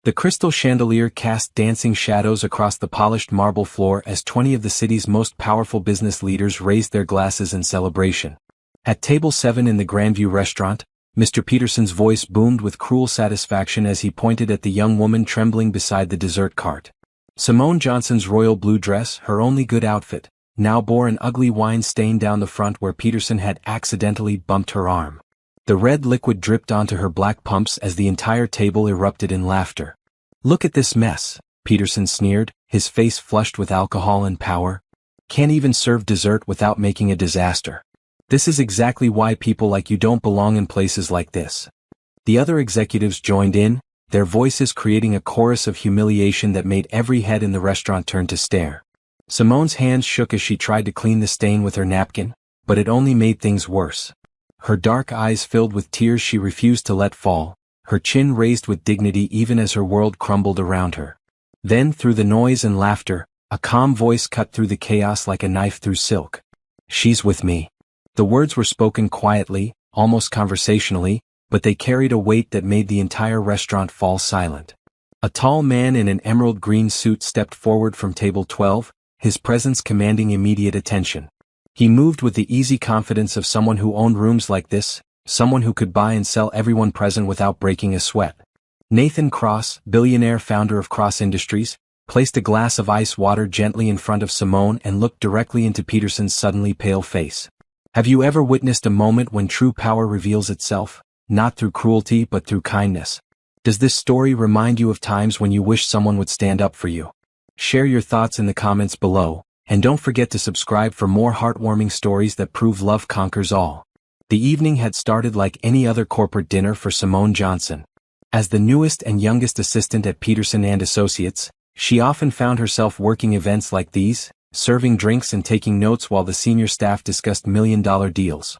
The crystal chandelier cast dancing shadows across the polished marble floor as 20 of the city's most powerful business leaders raised their glasses in celebration. At table 7 in the Grandview restaurant, Mr. Peterson's voice boomed with cruel satisfaction as he pointed at the young woman trembling beside the dessert cart. Simone Johnson's royal blue dress, her only good outfit, now bore an ugly wine stain down the front where Peterson had accidentally bumped her arm. The red liquid dripped onto her black pumps as the entire table erupted in laughter. "Look at this mess," Peterson sneered, his face flushed with alcohol and power. "Can't even serve dessert without making a disaster. This is exactly why people like you don't belong in places like this." The other executives joined in, their voices creating a chorus of humiliation that made every head in the restaurant turn to stare. Simone's hands shook as she tried to clean the stain with her napkin, but it only made things worse. Her dark eyes filled with tears she refused to let fall, her chin raised with dignity even as her world crumbled around her. Then, through the noise and laughter, a calm voice cut through the chaos like a knife through silk. "She's with me." The words were spoken quietly, almost conversationally, but they carried a weight that made the entire restaurant fall silent. A tall man in an emerald green suit stepped forward from table 12, his presence commanding immediate attention. He moved with the easy confidence of someone who owned rooms like this, someone who could buy and sell everyone present without breaking a sweat. Nathan Cross, billionaire founder of Cross Industries, placed a glass of ice water gently in front of Simone and looked directly into Peterson's suddenly pale face. "Have you ever witnessed a moment when true power reveals itself, not through cruelty but through kindness? Does this story remind you of times when you wish someone would stand up for you? Share your thoughts in the comments below. And don't forget to subscribe for more heartwarming stories that prove love conquers all. The evening had started like any other corporate dinner for Simone Johnson. As the newest and youngest assistant at Peterson and Associates, she often found herself working events like these, serving drinks and taking notes while the senior staff discussed million-dollar deals.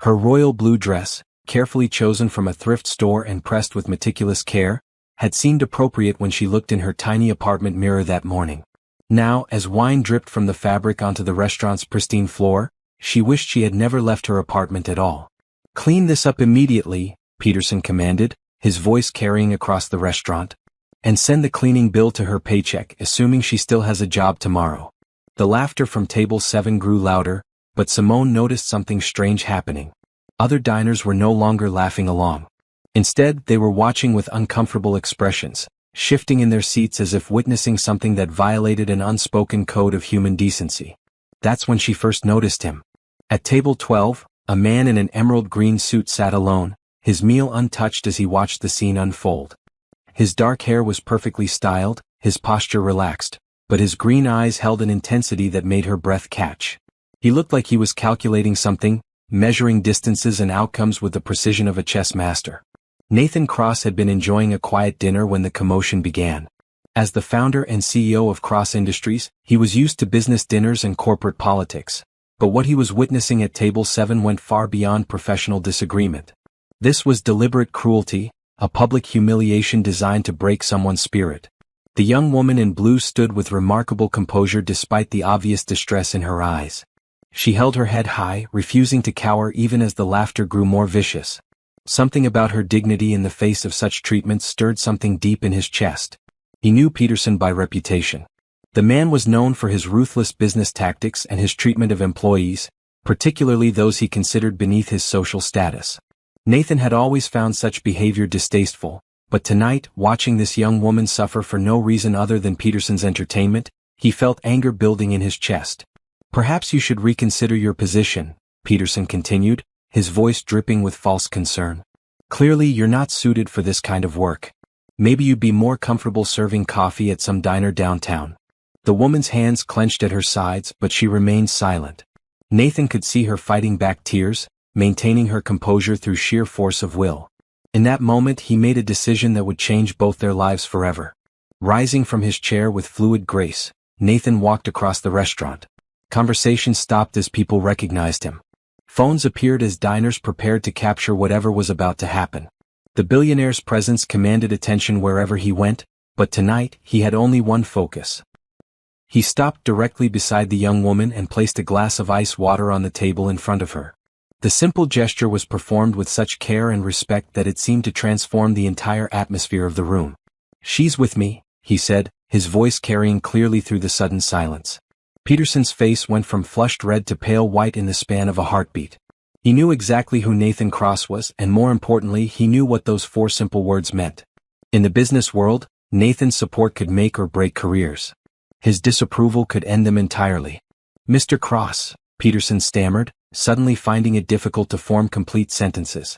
Her royal blue dress, carefully chosen from a thrift store and pressed with meticulous care, had seemed appropriate when she looked in her tiny apartment mirror that morning. Now, as wine dripped from the fabric onto the restaurant's pristine floor, she wished she had never left her apartment at all. "Clean this up immediately," Peterson commanded, his voice carrying across the restaurant. "And send the cleaning bill to her paycheck, assuming she still has a job tomorrow." The laughter from table 7 grew louder, but Simone noticed something strange happening. Other diners were no longer laughing along. Instead, they were watching with uncomfortable expressions, shifting in their seats as if witnessing something that violated an unspoken code of human decency. That's when she first noticed him. At table 12, a man in an emerald green suit sat alone, his meal untouched as he watched the scene unfold. His dark hair was perfectly styled, his posture relaxed, but his green eyes held an intensity that made her breath catch. He looked like he was calculating something, measuring distances and outcomes with the precision of a chess master. Nathan Cross had been enjoying a quiet dinner when the commotion began. As the founder and CEO of Cross Industries, he was used to business dinners and corporate politics. But what he was witnessing at table 7 went far beyond professional disagreement. This was deliberate cruelty, a public humiliation designed to break someone's spirit. The young woman in blue stood with remarkable composure despite the obvious distress in her eyes. She held her head high, refusing to cower even as the laughter grew more vicious. Something about her dignity in the face of such treatment stirred something deep in his chest. He knew Peterson by reputation. The man was known for his ruthless business tactics and his treatment of employees, particularly those he considered beneath his social status. Nathan had always found such behavior distasteful, but tonight, watching this young woman suffer for no reason other than Peterson's entertainment, he felt anger building in his chest. "Perhaps you should reconsider your position," Peterson continued, his voice dripping with false concern. "Clearly you're not suited for this kind of work. Maybe you'd be more comfortable serving coffee at some diner downtown." The woman's hands clenched at her sides, but she remained silent. Nathan could see her fighting back tears, maintaining her composure through sheer force of will. In that moment he made a decision that would change both their lives forever. Rising from his chair with fluid grace, Nathan walked across the restaurant. Conversation stopped as people recognized him. Phones appeared as diners prepared to capture whatever was about to happen. The billionaire's presence commanded attention wherever he went, but tonight he had only one focus. He stopped directly beside the young woman and placed a glass of ice water on the table in front of her. The simple gesture was performed with such care and respect that it seemed to transform the entire atmosphere of the room. She's with me, he said, his voice carrying clearly through the sudden silence. Peterson's face went from flushed red to pale white in the span of a heartbeat. He knew exactly who Nathan Cross was, and more importantly, he knew what those 4 simple words meant. In the business world, Nathan's support could make or break careers. His disapproval could end them entirely. "Mr. Cross," Peterson stammered, suddenly finding it difficult to form complete sentences.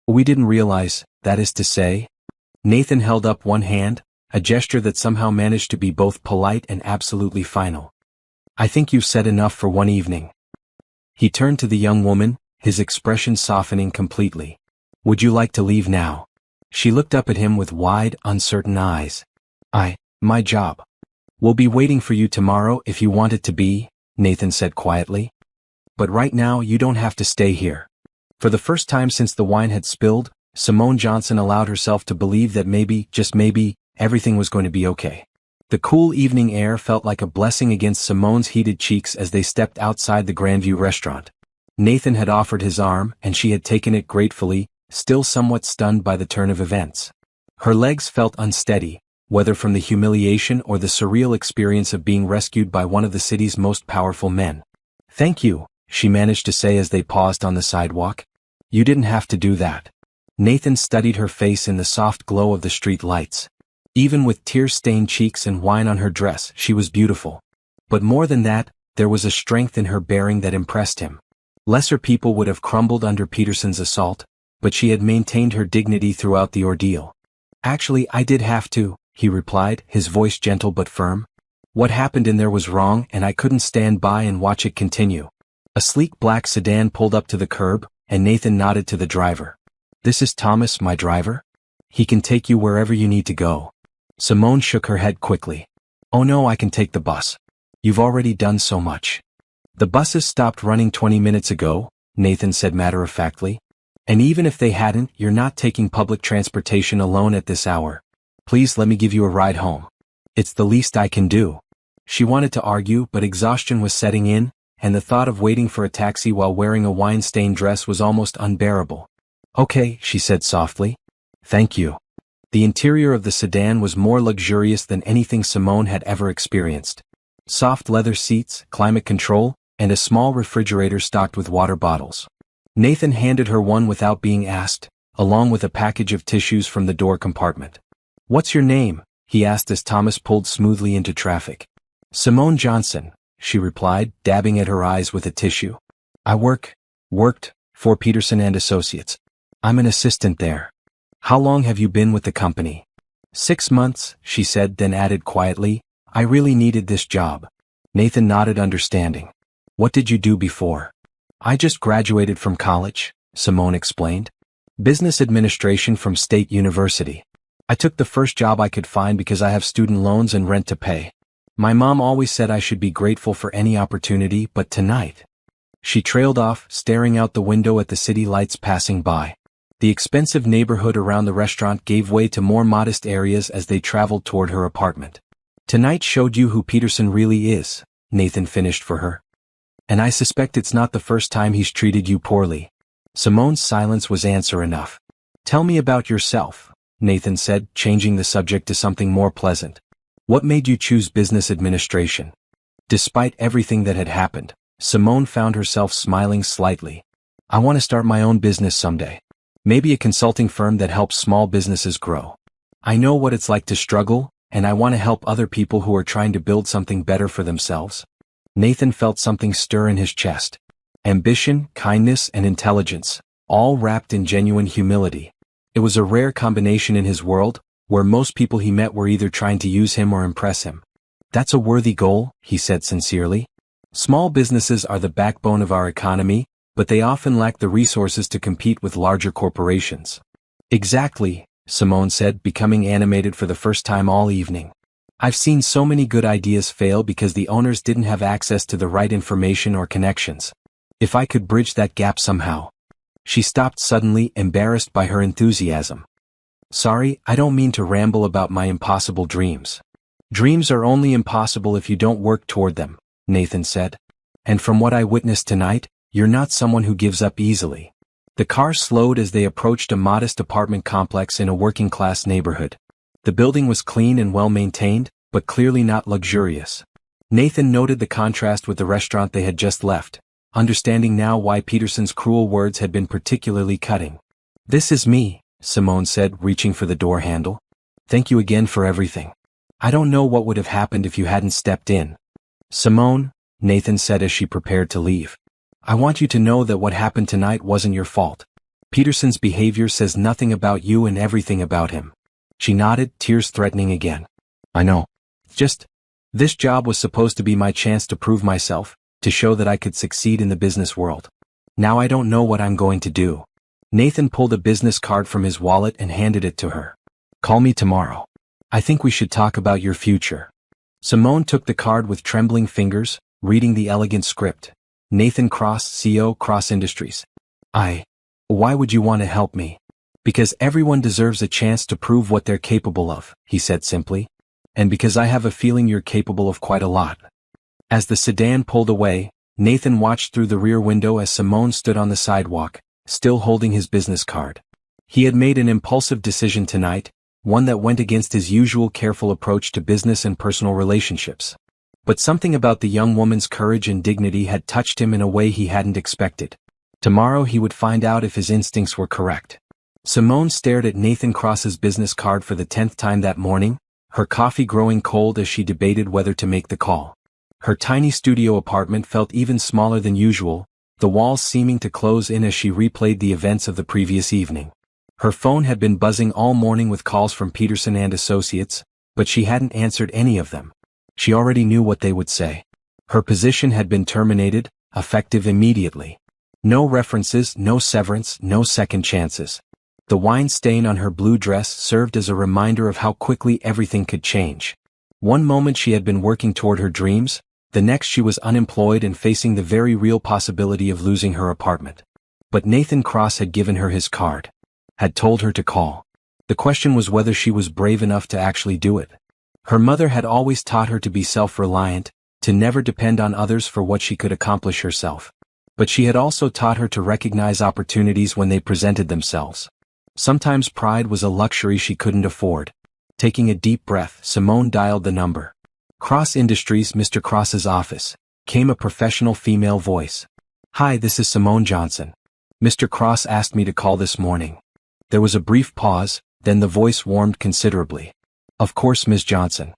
We didn't realize, that is to say." Nathan held up one hand, a gesture that somehow managed to be both polite and absolutely final. "I think you've said enough for one evening." He turned to the young woman, his expression softening completely. "Would you like to leave now?" She looked up at him with wide, uncertain eyes. My job. "We'll be waiting for you tomorrow if you want it to be," Nathan said quietly. "But right now you don't have to stay here." For the first time since the wine had spilled, Simone Johnson allowed herself to believe that maybe, just maybe, everything was going to be okay. The cool evening air felt like a blessing against Simone's heated cheeks as they stepped outside the Grandview restaurant. Nathan had offered his arm, and she had taken it gratefully, still somewhat stunned by the turn of events. Her legs felt unsteady, whether from the humiliation or the surreal experience of being rescued by one of the city's most powerful men. "Thank you," she managed to say as they paused on the sidewalk. "You didn't have to do that." Nathan studied her face in the soft glow of the street lights. Even with tear-stained cheeks and wine on her dress, she was beautiful. But more than that, there was a strength in her bearing that impressed him. Lesser people would have crumbled under Peterson's assault, but she had maintained her dignity throughout the ordeal. "Actually, I did have to," he replied, his voice gentle but firm. "What happened in there was wrong, and I couldn't stand by and watch it continue." A sleek black sedan pulled up to the curb, and Nathan nodded to the driver. "This is Thomas, my driver? He can take you wherever you need to go." Simone shook her head quickly. "Oh no, I can take the bus. You've already done so much." "The buses stopped running 20 minutes ago," Nathan said matter-of-factly. "And even if they hadn't, you're not taking public transportation alone at this hour. Please let me give you a ride home. It's the least I can do." She wanted to argue, but exhaustion was setting in, and the thought of waiting for a taxi while wearing a wine-stained dress was almost unbearable. "Okay," she said softly. "Thank you." The interior of the sedan was more luxurious than anything Simone had ever experienced. Soft leather seats, climate control, and a small refrigerator stocked with water bottles. Nathan handed her one without being asked, along with a package of tissues from the door compartment. "What's your name?" he asked as Thomas pulled smoothly into traffic. "Simone Johnson," she replied, dabbing at her eyes with a tissue. "I worked for Peterson and Associates. I'm an assistant there." "How long have you been with the company?" 6 months, she said, then added quietly, "I really needed this job." Nathan nodded understanding. "What did you do before?" "I just graduated from college," Simone explained. "Business administration from State University. I took the first job I could find because I have student loans and rent to pay. My mom always said I should be grateful for any opportunity, but tonight." She trailed off, staring out the window at the city lights passing by. The expensive neighborhood around the restaurant gave way to more modest areas as they traveled toward her apartment. "Tonight showed you who Peterson really is," Nathan finished for her. "And I suspect it's not the first time he's treated you poorly." Simone's silence was answer enough. "Tell me about yourself," Nathan said, changing the subject to something more pleasant. "What made you choose business administration?" Despite everything that had happened, Simone found herself smiling slightly. "I want to start my own business someday. Maybe a consulting firm that helps small businesses grow. I know what it's like to struggle, and I want to help other people who are trying to build something better for themselves." Nathan felt something stir in his chest. Ambition, kindness, and intelligence, all wrapped in genuine humility. It was a rare combination in his world, where most people he met were either trying to use him or impress him. "That's a worthy goal," he said sincerely. "Small businesses are the backbone of our economy, but they often lack the resources to compete with larger corporations." "Exactly," Simone said, becoming animated for the first time all evening. "I've seen so many good ideas fail because the owners didn't have access to the right information or connections. If I could bridge that gap somehow." She stopped suddenly, embarrassed by her enthusiasm. "Sorry, I don't mean to ramble about my impossible dreams." "Dreams are only impossible if you don't work toward them," Nathan said. "And from what I witnessed tonight, you're not someone who gives up easily." The car slowed as they approached a modest apartment complex in a working-class neighborhood. The building was clean and well-maintained, but clearly not luxurious. Nathan noted the contrast with the restaurant they had just left, understanding now why Peterson's cruel words had been particularly cutting. "This is me," Simone said, reaching for the door handle. "Thank you again for everything. I don't know what would have happened if you hadn't stepped in." "Simone," Nathan said as she prepared to leave, "I want you to know that what happened tonight wasn't your fault. Peterson's behavior says nothing about you and everything about him." She nodded, tears threatening again. "I know. This job was supposed to be my chance to prove myself, to show that I could succeed in the business world. Now I don't know what I'm going to do." Nathan pulled a business card from his wallet and handed it to her. "Call me tomorrow. I think we should talk about your future." Simone took the card with trembling fingers, reading the elegant script. "Nathan Cross, CEO, Cross Industries. Why would you want to help me?" "Because everyone deserves a chance to prove what they're capable of," he said simply. "And because I have a feeling you're capable of quite a lot." As the sedan pulled away, Nathan watched through the rear window as Simone stood on the sidewalk, still holding his business card. He had made an impulsive decision tonight, one that went against his usual careful approach to business and personal relationships. But something about the young woman's courage and dignity had touched him in a way he hadn't expected. Tomorrow he would find out if his instincts were correct. Simone stared at Nathan Cross's business card for the 10th time that morning, her coffee growing cold as she debated whether to make the call. Her tiny studio apartment felt even smaller than usual, the walls seeming to close in as she replayed the events of the previous evening. Her phone had been buzzing all morning with calls from Peterson and Associates, but she hadn't answered any of them. She already knew what they would say. Her position had been terminated, effective immediately. No references, no severance, no second chances. The wine stain on her blue dress served as a reminder of how quickly everything could change. One moment she had been working toward her dreams, the next she was unemployed and facing the very real possibility of losing her apartment. But Nathan Cross had given her his card. Had told her to call. The question was whether she was brave enough to actually do it. Her mother had always taught her to be self-reliant, to never depend on others for what she could accomplish herself. But she had also taught her to recognize opportunities when they presented themselves. Sometimes pride was a luxury she couldn't afford. Taking a deep breath, Simone dialed the number. "Cross Industries, Mr. Cross's office," came a professional female voice. "Hi, this is Simone Johnson. Mr. Cross asked me to call this morning." There was a brief pause, then the voice warmed considerably. "Of course, Ms. Johnson.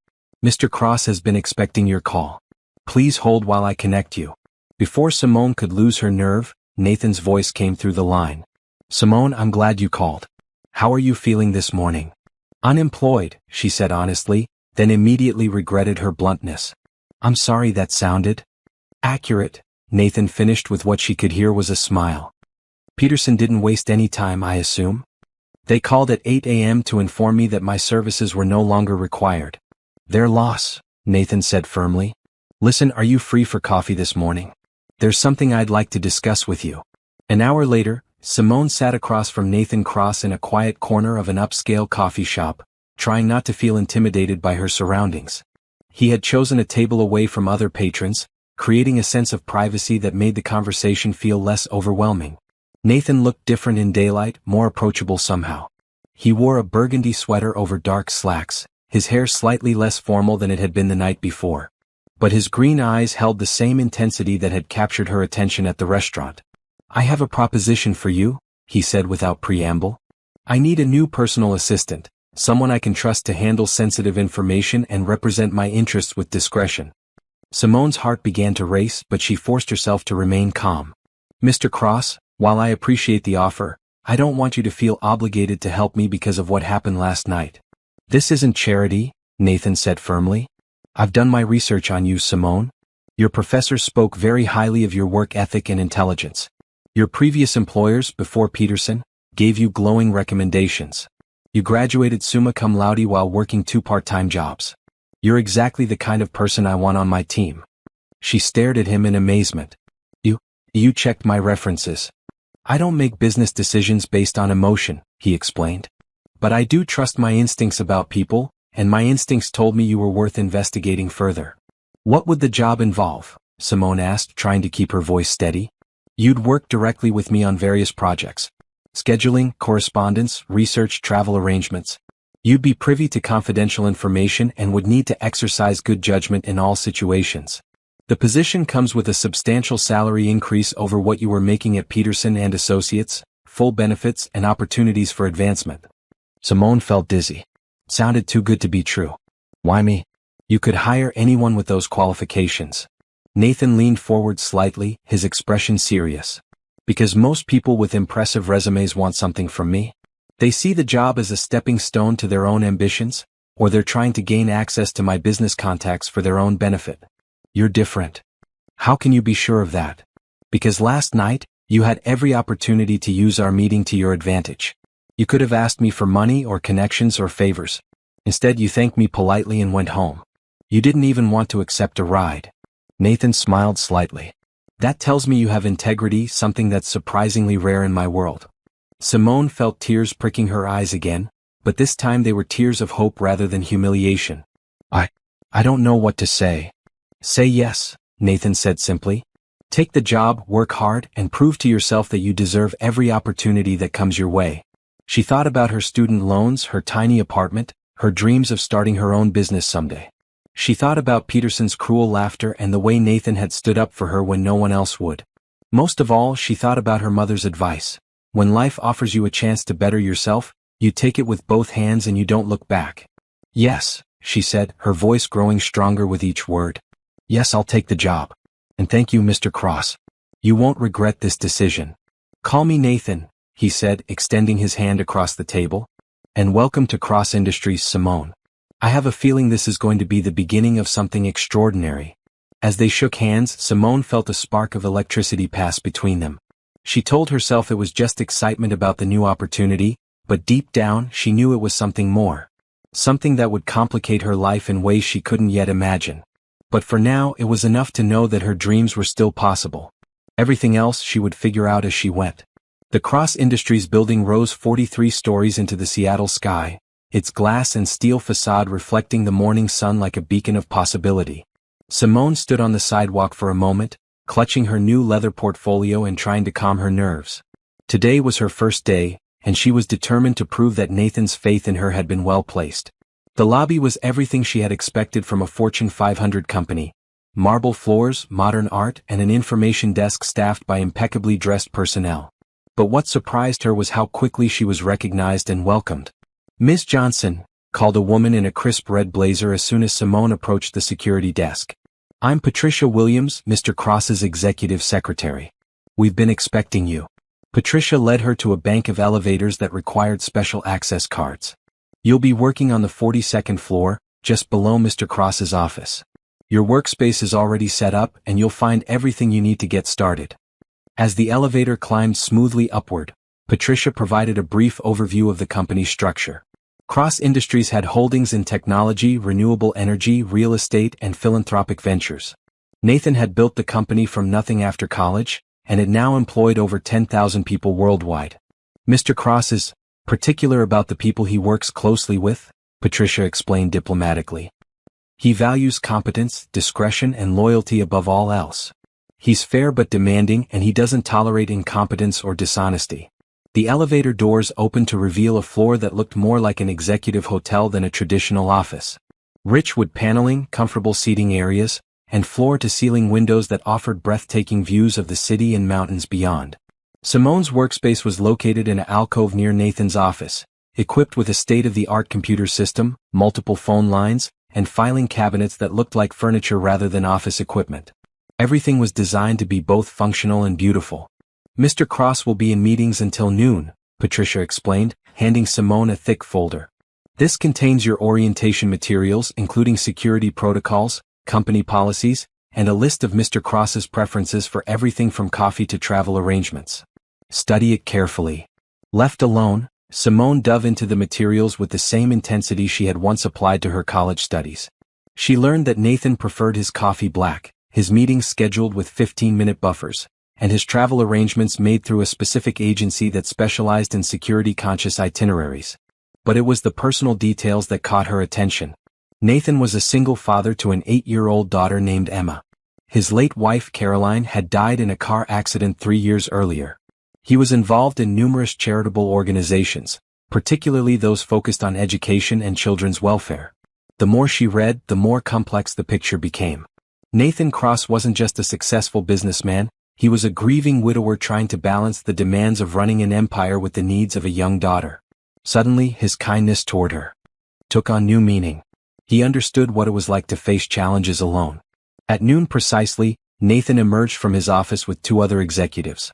Mr. Cross has been expecting your call. Please hold while I connect you." Before Simone could lose her nerve, Nathan's voice came through the line. "Simone, I'm glad you called. How are you feeling this morning?" "Unemployed," she said honestly, then immediately regretted her bluntness. "I'm sorry that sounded." "Accurate," Nathan finished with what she could hear was a smile. "Peterson didn't waste any time, I assume?" "They called at 8 a.m. to inform me that my services were no longer required." "Their loss," Nathan said firmly. "Listen, are you free for coffee this morning? There's something I'd like to discuss with you." An hour later, Simone sat across from Nathan Cross in a quiet corner of an upscale coffee shop, trying not to feel intimidated by her surroundings. He had chosen a table away from other patrons, creating a sense of privacy that made the conversation feel less overwhelming. Nathan looked different in daylight, more approachable somehow. He wore a burgundy sweater over dark slacks, his hair slightly less formal than it had been the night before. But his green eyes held the same intensity that had captured her attention at the restaurant. "I have a proposition for you," he said without preamble. "I need a new personal assistant, someone I can trust to handle sensitive information and represent my interests with discretion." Simone's heart began to race, but she forced herself to remain calm. "Mr. Cross, while I appreciate the offer, I don't want you to feel obligated to help me because of what happened last night." "This isn't charity," Nathan said firmly. "I've done my research on you, Simone. Your professors spoke very highly of your work ethic and intelligence. Your previous employers, before Peterson, gave you glowing recommendations. You graduated summa cum laude while working 2 part-time jobs. You're exactly the kind of person I want on my team." She stared at him in amazement. You checked my references. "I don't make business decisions based on emotion," he explained. "But I do trust my instincts about people, and my instincts told me you were worth investigating further." "What would the job involve?" Simone asked, trying to keep her voice steady. "You'd work directly with me on various projects. Scheduling, correspondence, research, travel arrangements. You'd be privy to confidential information and would need to exercise good judgment in all situations. The position comes with a substantial salary increase over what you were making at Peterson and Associates, full benefits and opportunities for advancement. Simone felt dizzy. Sounded too good to be true. Why me? You could hire anyone with those qualifications. Nathan leaned forward slightly, his expression serious. Because most people with impressive resumes want something from me. They see the job as a stepping stone to their own ambitions, or they're trying to gain access to my business contacts for their own benefit. You're different. How can you be sure of that? Because last night, you had every opportunity to use our meeting to your advantage. You could have asked me for money or connections or favors. Instead, you thanked me politely and went home. You didn't even want to accept a ride. Nathan smiled slightly. That tells me you have integrity, something that's surprisingly rare in my world. Simone felt tears pricking her eyes again, but this time they were tears of hope rather than humiliation. I don't know what to say. Say yes, Nathan said simply. Take the job, work hard, and prove to yourself that you deserve every opportunity that comes your way. She thought about her student loans, her tiny apartment, her dreams of starting her own business someday. She thought about Peterson's cruel laughter and the way Nathan had stood up for her when no one else would. Most of all, she thought about her mother's advice. When life offers you a chance to better yourself, you take it with both hands and you don't look back. Yes, she said, her voice growing stronger with each word. Yes, I'll take the job. And thank you, Mr. Cross. You won't regret this decision. Call me Nathan, he said, extending his hand across the table. And welcome to Cross Industries, Simone. I have a feeling this is going to be the beginning of something extraordinary. As they shook hands, Simone felt a spark of electricity pass between them. She told herself it was just excitement about the new opportunity, but deep down she knew it was something more. Something that would complicate her life in ways she couldn't yet imagine. But for now it was enough to know that her dreams were still possible. Everything else she would figure out as she went. The Cross Industries building rose 43 stories into the Seattle sky, its glass and steel facade reflecting the morning sun like a beacon of possibility. Simone stood on the sidewalk for a moment, clutching her new leather portfolio and trying to calm her nerves. Today was her first day, and she was determined to prove that Nathan's faith in her had been well placed. The lobby was everything she had expected from a Fortune 500 company. Marble floors, modern art, and an information desk staffed by impeccably dressed personnel. But what surprised her was how quickly she was recognized and welcomed. Ms. Johnson, called a woman in a crisp red blazer as soon as Simone approached the security desk. I'm Patricia Williams, Mr. Cross's executive secretary. We've been expecting you. Patricia led her to a bank of elevators that required special access cards. You'll be working on the 42nd floor, just below Mr. Cross's office. Your workspace is already set up and you'll find everything you need to get started. As the elevator climbed smoothly upward, Patricia provided a brief overview of the company's structure. Cross Industries had holdings in technology, renewable energy, real estate, and philanthropic ventures. Nathan had built the company from nothing after college, and it now employed over 10,000 people worldwide. Mr. Cross is particular about the people he works closely with, Patricia explained diplomatically. He values competence, discretion, and loyalty above all else. He's fair but demanding, and he doesn't tolerate incompetence or dishonesty. The elevator doors opened to reveal a floor that looked more like an executive hotel than a traditional office. Rich wood paneling, comfortable seating areas, and floor-to-ceiling windows that offered breathtaking views of the city and mountains beyond. Simone's workspace was located in an alcove near Nathan's office, equipped with a state-of-the-art computer system, multiple phone lines, and filing cabinets that looked like furniture rather than office equipment. Everything was designed to be both functional and beautiful. Mr. Cross will be in meetings until noon, Patricia explained, handing Simone a thick folder. This contains your orientation materials including security protocols, company policies, and a list of Mr. Cross's preferences for everything from coffee to travel arrangements. Study it carefully. Left alone, Simone dove into the materials with the same intensity she had once applied to her college studies. She learned that Nathan preferred his coffee black, his meetings scheduled with 15-minute buffers, and his travel arrangements made through a specific agency that specialized in security-conscious itineraries. But it was the personal details that caught her attention. Nathan was a single father to an 8-year-old daughter named Emma. His late wife Caroline had died in a car accident 3 years earlier. He was involved in numerous charitable organizations, particularly those focused on education and children's welfare. The more she read, the more complex the picture became. Nathan Cross wasn't just a successful businessman, he was a grieving widower trying to balance the demands of running an empire with the needs of a young daughter. Suddenly, his kindness toward her took on new meaning. He understood what it was like to face challenges alone. At noon precisely, Nathan emerged from his office with two other executives.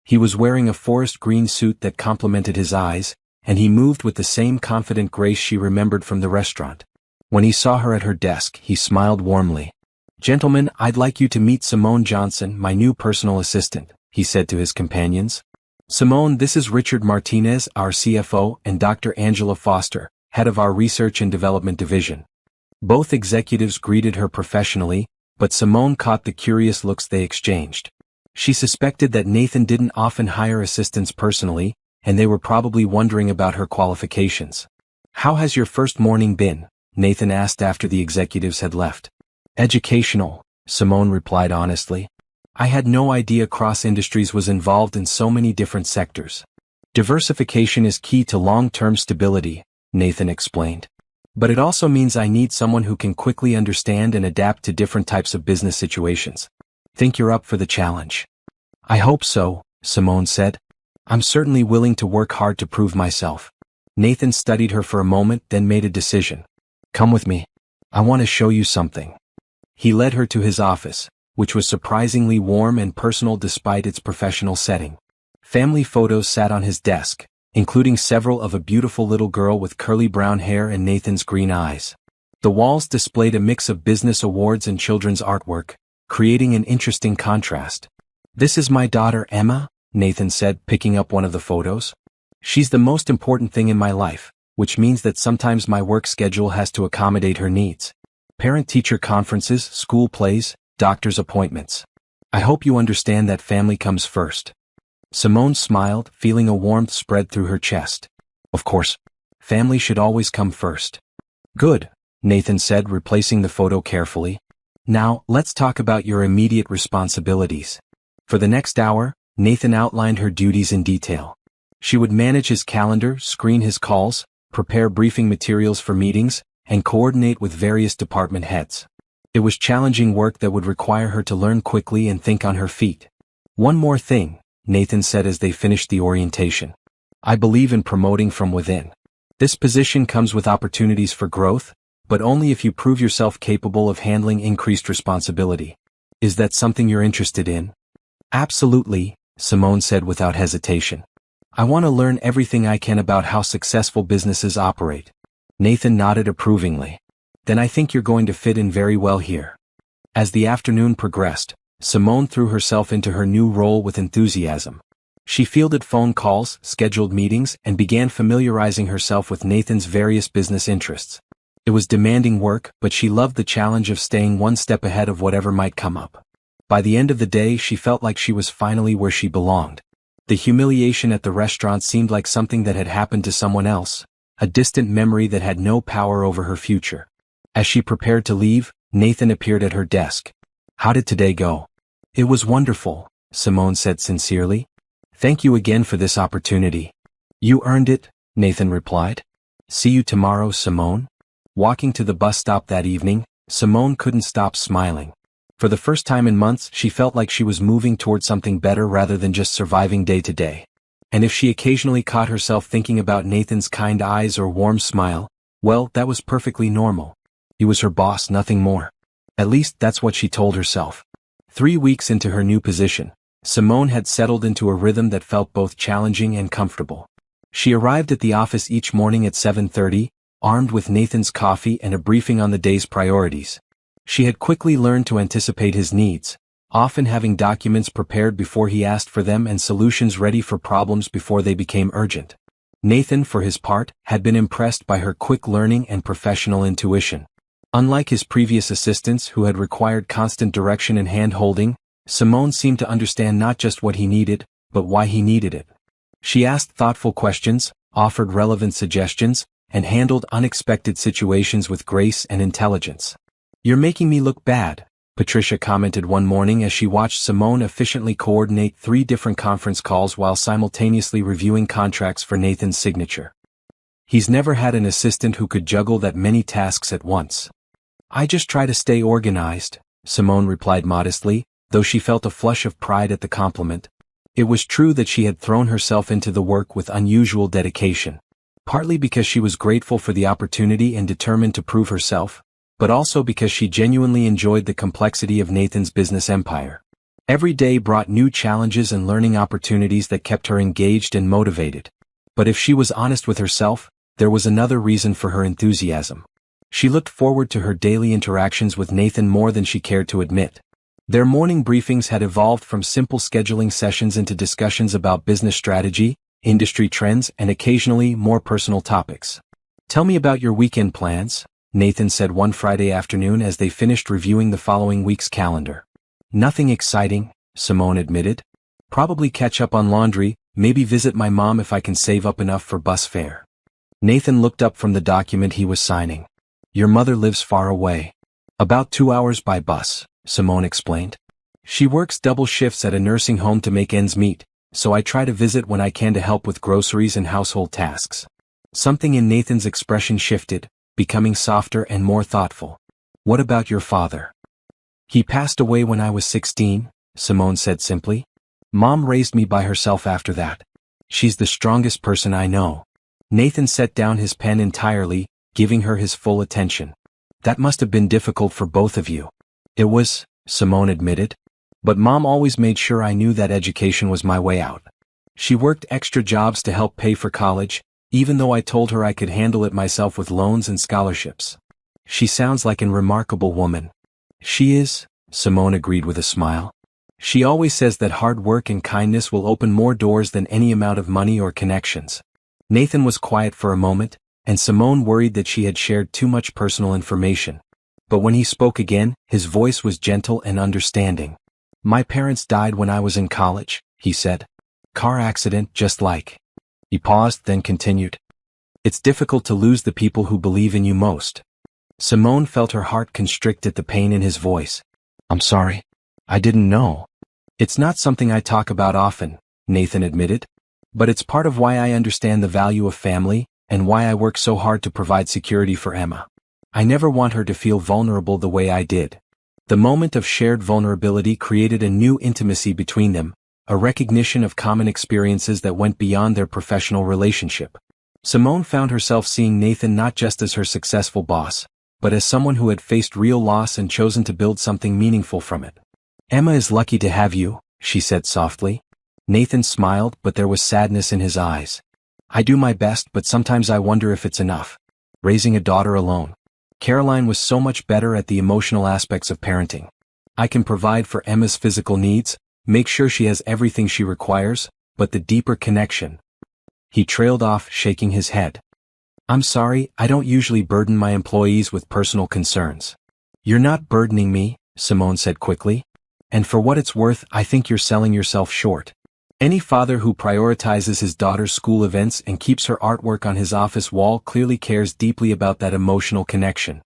He was wearing a forest green suit that complemented his eyes, and he moved with the same confident grace she remembered from the restaurant. When he saw her at her desk, he smiled warmly. "Gentlemen, I'd like you to meet Simone Johnson, my new personal assistant," he said to his companions. "Simone, this is Richard Martinez, our CFO, and Dr. Angela Foster, head of our Research and Development Division." Both executives greeted her professionally, but Simone caught the curious looks they exchanged. She suspected that Nathan didn't often hire assistants personally, and they were probably wondering about her qualifications. "How has your first morning been?" Nathan asked after the executives had left. "Educational," Simone replied honestly. "I had no idea Cross Industries was involved in so many different sectors." "Diversification is key to long-term stability," Nathan explained. "But it also means I need someone who can quickly understand and adapt to different types of business situations. Think you're up for the challenge?" "I hope so," Simone said. "I'm certainly willing to work hard to prove myself." Nathan studied her for a moment, then made a decision. "Come with me. I want to show you something." He led her to his office, which was surprisingly warm and personal despite its professional setting. Family photos sat on his desk, including several of a beautiful little girl with curly brown hair and Nathan's green eyes. The walls displayed a mix of business awards and children's artwork, creating an interesting contrast. "This is my daughter Emma," Nathan said, picking up one of the photos. "She's the most important thing in my life, which means that sometimes my work schedule has to accommodate her needs. Parent-teacher conferences, school plays, doctor's appointments. I hope you understand that family comes first." Simone smiled, feeling a warmth spread through her chest. "Of course. Family should always come first." "Good," Nathan said, replacing the photo carefully. "Now, let's talk about your immediate responsibilities." For the next hour, Nathan outlined her duties in detail. She would manage his calendar, screen his calls, prepare briefing materials for meetings, and coordinate with various department heads. It was challenging work that would require her to learn quickly and think on her feet. "One more thing," Nathan said as they finished the orientation. "I believe in promoting from within. This position comes with opportunities for growth, but only if you prove yourself capable of handling increased responsibility. Is that something you're interested in?" "Absolutely," Simone said without hesitation. "I want to learn everything I can about how successful businesses operate." Nathan nodded approvingly. "Then I think you're going to fit in very well here." As the afternoon progressed, Simone threw herself into her new role with enthusiasm. She fielded phone calls, scheduled meetings, and began familiarizing herself with Nathan's various business interests. It was demanding work, but she loved the challenge of staying one step ahead of whatever might come up. By the end of the day, she felt like she was finally where she belonged. The humiliation at the restaurant seemed like something that had happened to someone else, a distant memory that had no power over her future. As she prepared to leave, Nathan appeared at her desk. "How did today go?" "It was wonderful," Simone said sincerely. "Thank you again for this opportunity." "You earned it," Nathan replied. "See you tomorrow, Simone." Walking to the bus stop that evening, Simone couldn't stop smiling. For the first time in months, she felt like she was moving toward something better rather than just surviving day to day. And if she occasionally caught herself thinking about Nathan's kind eyes or warm smile, well, that was perfectly normal. He was her boss, nothing more. At least that's what she told herself. 3 weeks into her new position, Simone had settled into a rhythm that felt both challenging and comfortable. She arrived at the office each morning at 7:30, armed with Nathan's coffee and a briefing on the day's priorities. She had quickly learned to anticipate his needs, often having documents prepared before he asked for them and solutions ready for problems before they became urgent. Nathan, for his part, had been impressed by her quick learning and professional intuition. Unlike his previous assistants who had required constant direction and hand-holding, Simone seemed to understand not just what he needed, but why he needed it. She asked thoughtful questions, offered relevant suggestions, and handled unexpected situations with grace and intelligence. "You're making me look bad," Patricia commented one morning as she watched Simone efficiently coordinate 3 different conference calls while simultaneously reviewing contracts for Nathan's signature. He's never had an assistant who could juggle that many tasks at once. I just try to stay organized, Simone replied modestly, though she felt a flush of pride at the compliment. It was true that she had thrown herself into the work with unusual dedication. Partly because she was grateful for the opportunity and determined to prove herself, but also because she genuinely enjoyed the complexity of Nathan's business empire. Every day brought new challenges and learning opportunities that kept her engaged and motivated. But if she was honest with herself, there was another reason for her enthusiasm. She looked forward to her daily interactions with Nathan more than she cared to admit. Their morning briefings had evolved from simple scheduling sessions into discussions about business strategy, industry trends, and occasionally more personal topics. "Tell me about your weekend plans," Nathan said one Friday afternoon as they finished reviewing the following week's calendar. "Nothing exciting," Simone admitted. "Probably catch up on laundry, maybe visit my mom if I can save up enough for bus fare." Nathan looked up from the document he was signing. "Your mother lives far away." "About 2 hours by bus," Simone explained. "She works double shifts at a nursing home to make ends meet, so I try to visit when I can to help with groceries and household tasks." Something in Nathan's expression shifted, becoming softer and more thoughtful. "What about your father?" "He passed away when I was 16, Simone said simply. "Mom raised me by herself after that. She's the strongest person I know." Nathan set down his pen entirely, giving her his full attention. "That must have been difficult for both of you." "It was," Simone admitted. "But Mom always made sure I knew that education was my way out. She worked extra jobs to help pay for college, even though I told her I could handle it myself with loans and scholarships." "She sounds like a remarkable woman." "She is," Simone agreed with a smile. "She always says that hard work and kindness will open more doors than any amount of money or connections." Nathan was quiet for a moment, and Simone worried that she had shared too much personal information. But when he spoke again, his voice was gentle and understanding. "My parents died when I was in college," he said. "Car accident just like." He paused, then continued. "It's difficult to lose the people who believe in you most." Simone felt her heart constrict at the pain in his voice. "I'm sorry. I didn't know." "It's not something I talk about often," Nathan admitted. "But it's part of why I understand the value of family, and why I work so hard to provide security for Emma. I never want her to feel vulnerable the way I did." The moment of shared vulnerability created a new intimacy between them, a recognition of common experiences that went beyond their professional relationship. Simone found herself seeing Nathan not just as her successful boss, but as someone who had faced real loss and chosen to build something meaningful from it. "Emma is lucky to have you," she said softly. Nathan smiled, but there was sadness in his eyes. "I do my best, but sometimes I wonder if it's enough. Raising a daughter alone. Caroline was so much better at the emotional aspects of parenting. I can provide for Emma's physical needs, make sure she has everything she requires, but the deeper connection." He trailed off, shaking his head. "I'm sorry, I don't usually burden my employees with personal concerns." "You're not burdening me," Simone said quickly. "And for what it's worth, I think you're selling yourself short. Any father who prioritizes his daughter's school events and keeps her artwork on his office wall clearly cares deeply about that emotional connection."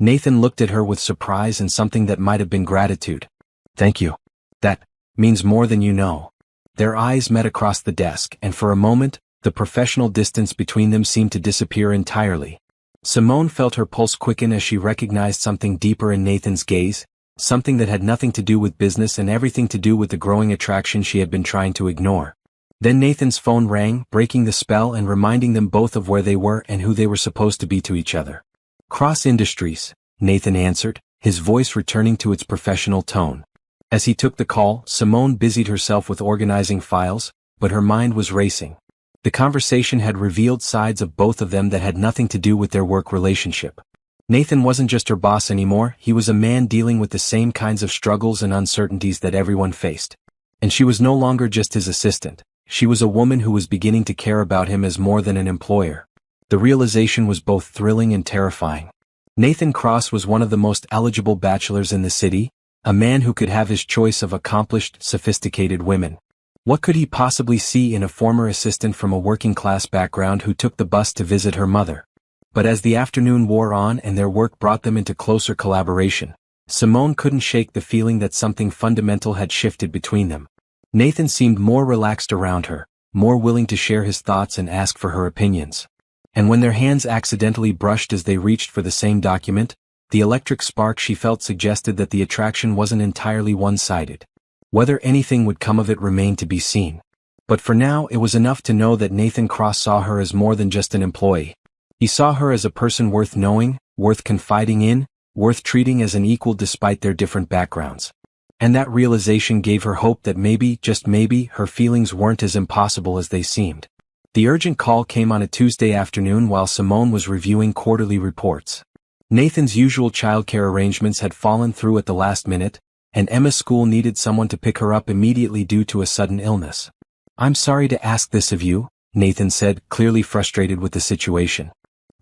Nathan looked at her with surprise and something that might have been gratitude. "Thank you. That means more than you know." Their eyes met across the desk, and for a moment, the professional distance between them seemed to disappear entirely. Simone felt her pulse quicken as she recognized something deeper in Nathan's gaze, something that had nothing to do with business and everything to do with the growing attraction she had been trying to ignore. Then Nathan's phone rang, breaking the spell and reminding them both of where they were and who they were supposed to be to each other. "Cross Industries," Nathan answered, his voice returning to its professional tone. As he took the call, Simone busied herself with organizing files, but her mind was racing. The conversation had revealed sides of both of them that had nothing to do with their work relationship. Nathan wasn't just her boss anymore, he was a man dealing with the same kinds of struggles and uncertainties that everyone faced. And she was no longer just his assistant, she was a woman who was beginning to care about him as more than an employer. The realization was both thrilling and terrifying. Nathan Cross was one of the most eligible bachelors in the city, a man who could have his choice of accomplished, sophisticated women. What could he possibly see in a former assistant from a working-class background who took the bus to visit her mother? But as the afternoon wore on and their work brought them into closer collaboration, Simone couldn't shake the feeling that something fundamental had shifted between them. Nathan seemed more relaxed around her, more willing to share his thoughts and ask for her opinions. And when their hands accidentally brushed as they reached for the same document, the electric spark she felt suggested that the attraction wasn't entirely one-sided. Whether anything would come of it remained to be seen. But for now it was enough to know that Nathan Cross saw her as more than just an employee. He saw her as a person worth knowing, worth confiding in, worth treating as an equal despite their different backgrounds. And that realization gave her hope that maybe, just maybe, her feelings weren't as impossible as they seemed. The urgent call came on a Tuesday afternoon while Simone was reviewing quarterly reports. Nathan's usual childcare arrangements had fallen through at the last minute, and Emma's school needed someone to pick her up immediately due to a sudden illness. "I'm sorry to ask this of you," Nathan said, clearly frustrated with the situation.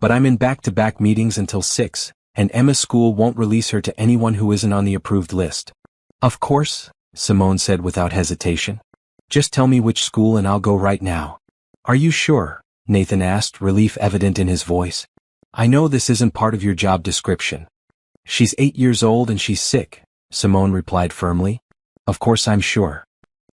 "But I'm in back-to-back meetings until 6, and Emma's school won't release her to anyone who isn't on the approved list." "Of course," Simone said without hesitation. "Just tell me which school and I'll go right now." "Are you sure?" Nathan asked, relief evident in his voice. "I know this isn't part of your job description." "She's 8 years old and she's sick," Simone replied firmly. "Of course I'm sure."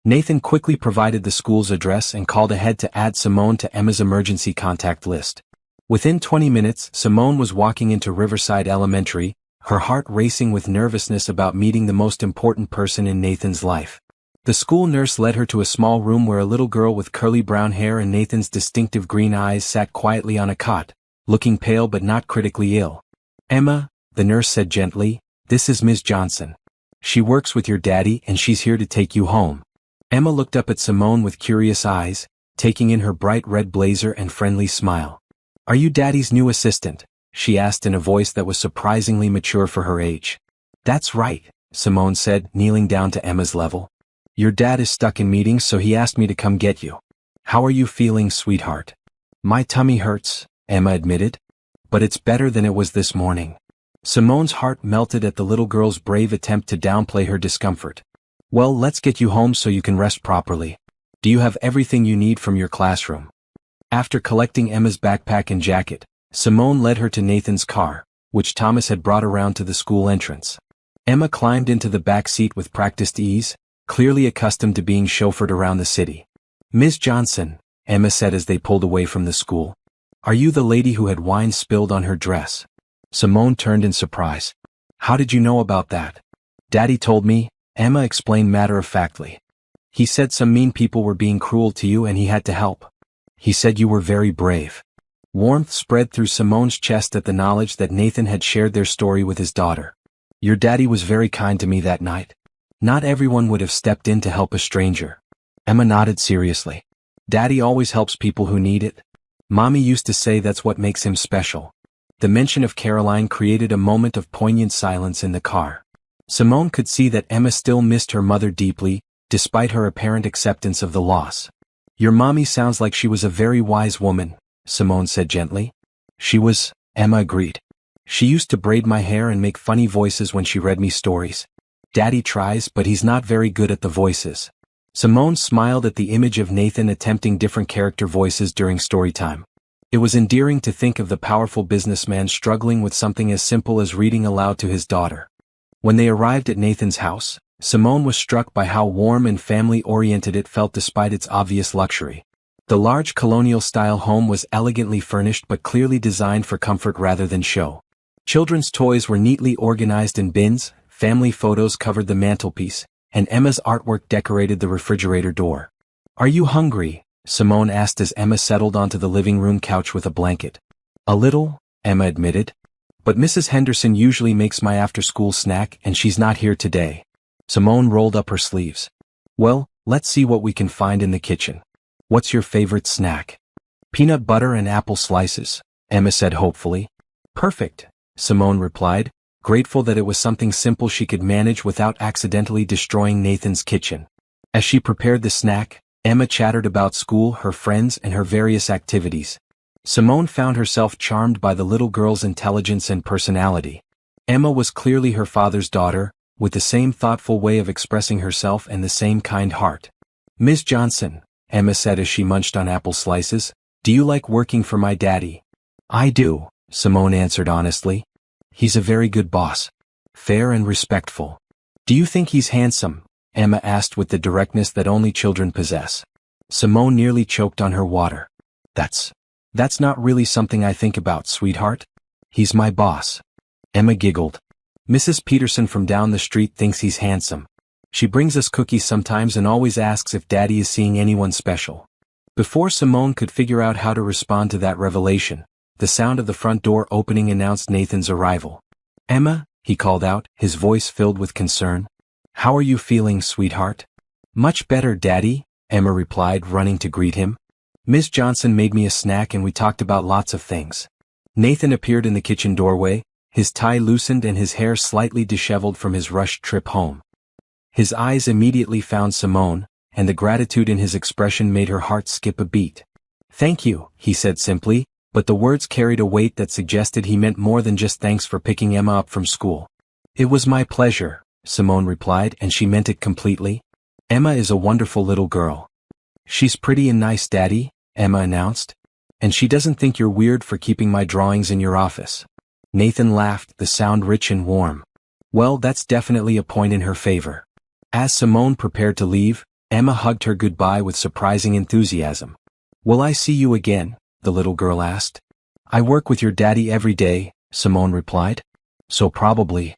Nathan quickly provided the school's address and called ahead to add Simone to Emma's emergency contact list. Within 20 minutes, Simone was walking into Riverside Elementary, her heart racing with nervousness about meeting the most important person in Nathan's life. The school nurse led her to a small room where a little girl with curly brown hair and Nathan's distinctive green eyes sat quietly on a cot, looking pale but not critically ill. "Emma," the nurse said gently, "this is Ms. Johnson. She works with your daddy and she's here to take you home." Emma looked up at Simone with curious eyes, taking in her bright red blazer and friendly smile. "Are you Daddy's new assistant?" she asked in a voice that was surprisingly mature for her age. "That's right," Simone said, kneeling down to Emma's level. "Your dad is stuck in meetings, so he asked me to come get you. How are you feeling, sweetheart?" "My tummy hurts," Emma admitted. "But it's better than it was this morning." Simone's heart melted at the little girl's brave attempt to downplay her discomfort. "Well, let's get you home so you can rest properly. Do you have everything you need from your classroom?" After collecting Emma's backpack and jacket, Simone led her to Nathan's car, which Thomas had brought around to the school entrance. Emma climbed into the back seat with practiced ease, clearly accustomed to being chauffeured around the city. "Ms. Johnson," Emma said as they pulled away from the school. "Are you the lady who had wine spilled on her dress?" Simone turned in surprise. "How did you know about that?" "Daddy told me," Emma explained matter-of-factly. "He said some mean people were being cruel to you and he had to help. He said you were very brave." Warmth spread through Simone's chest at the knowledge that Nathan had shared their story with his daughter. "Your daddy was very kind to me that night. Not everyone would have stepped in to help a stranger." Emma nodded seriously. "Daddy always helps people who need it. Mommy used to say that's what makes him special." The mention of Caroline created a moment of poignant silence in the car. Simone could see that Emma still missed her mother deeply, despite her apparent acceptance of the loss. "Your mommy sounds like she was a very wise woman," Simone said gently. "She was," Emma agreed. "She used to braid my hair and make funny voices when she read me stories. Daddy tries, but he's not very good at the voices." Simone smiled at the image of Nathan attempting different character voices during story time. It was endearing to think of the powerful businessman struggling with something as simple as reading aloud to his daughter. When they arrived at Nathan's house, Simone was struck by how warm and family-oriented it felt despite its obvious luxury. The large colonial-style home was elegantly furnished but clearly designed for comfort rather than show. Children's toys were neatly organized in bins, family photos covered the mantelpiece, and Emma's artwork decorated the refrigerator door. "Are you hungry?" Simone asked as Emma settled onto the living room couch with a blanket. "A little," Emma admitted. "But Mrs. Henderson usually makes my after-school snack and she's not here today." Simone rolled up her sleeves. "Well, let's see what we can find in the kitchen. What's your favorite snack?" "Peanut butter and apple slices," Emma said hopefully. "Perfect," Simone replied, grateful that it was something simple she could manage without accidentally destroying Nathan's kitchen. As she prepared the snack, Emma chattered about school, her friends, and her various activities. Simone found herself charmed by the little girl's intelligence and personality. Emma was clearly her father's daughter, with the same thoughtful way of expressing herself and the same kind heart. "Ms. Johnson," Emma said as she munched on apple slices, "do you like working for my daddy?" "I do," Simone answered honestly. "He's a very good boss. Fair and respectful." "Do you think he's handsome?" Emma asked with the directness that only children possess. Simone nearly choked on her water. That's That's not really something I think about, sweetheart. He's my boss. Emma giggled. Mrs. Peterson from down the street thinks he's handsome. She brings us cookies sometimes and always asks if Daddy is seeing anyone special. Before Simone could figure out how to respond to that revelation, the sound of the front door opening announced Nathan's arrival. Emma, he called out, his voice filled with concern. How are you feeling, sweetheart? Much better, Daddy, Emma replied, running to greet him. Miss Johnson made me a snack and we talked about lots of things. Nathan appeared in the kitchen doorway, his tie loosened and his hair slightly disheveled from his rushed trip home. His eyes immediately found Simone, and the gratitude in his expression made her heart skip a beat. Thank you, he said simply, but the words carried a weight that suggested he meant more than just thanks for picking Emma up from school. It was my pleasure, Simone replied, and she meant it completely. Emma is a wonderful little girl. She's pretty and nice, Daddy, Emma announced. And she doesn't think you're weird for keeping my drawings in your office. Nathan laughed, the sound rich and warm. Well, that's definitely a point in her favor. As Simone prepared to leave, Emma hugged her goodbye with surprising enthusiasm. Will I see you again? The little girl asked. I work with your daddy every day, Simone replied. So probably.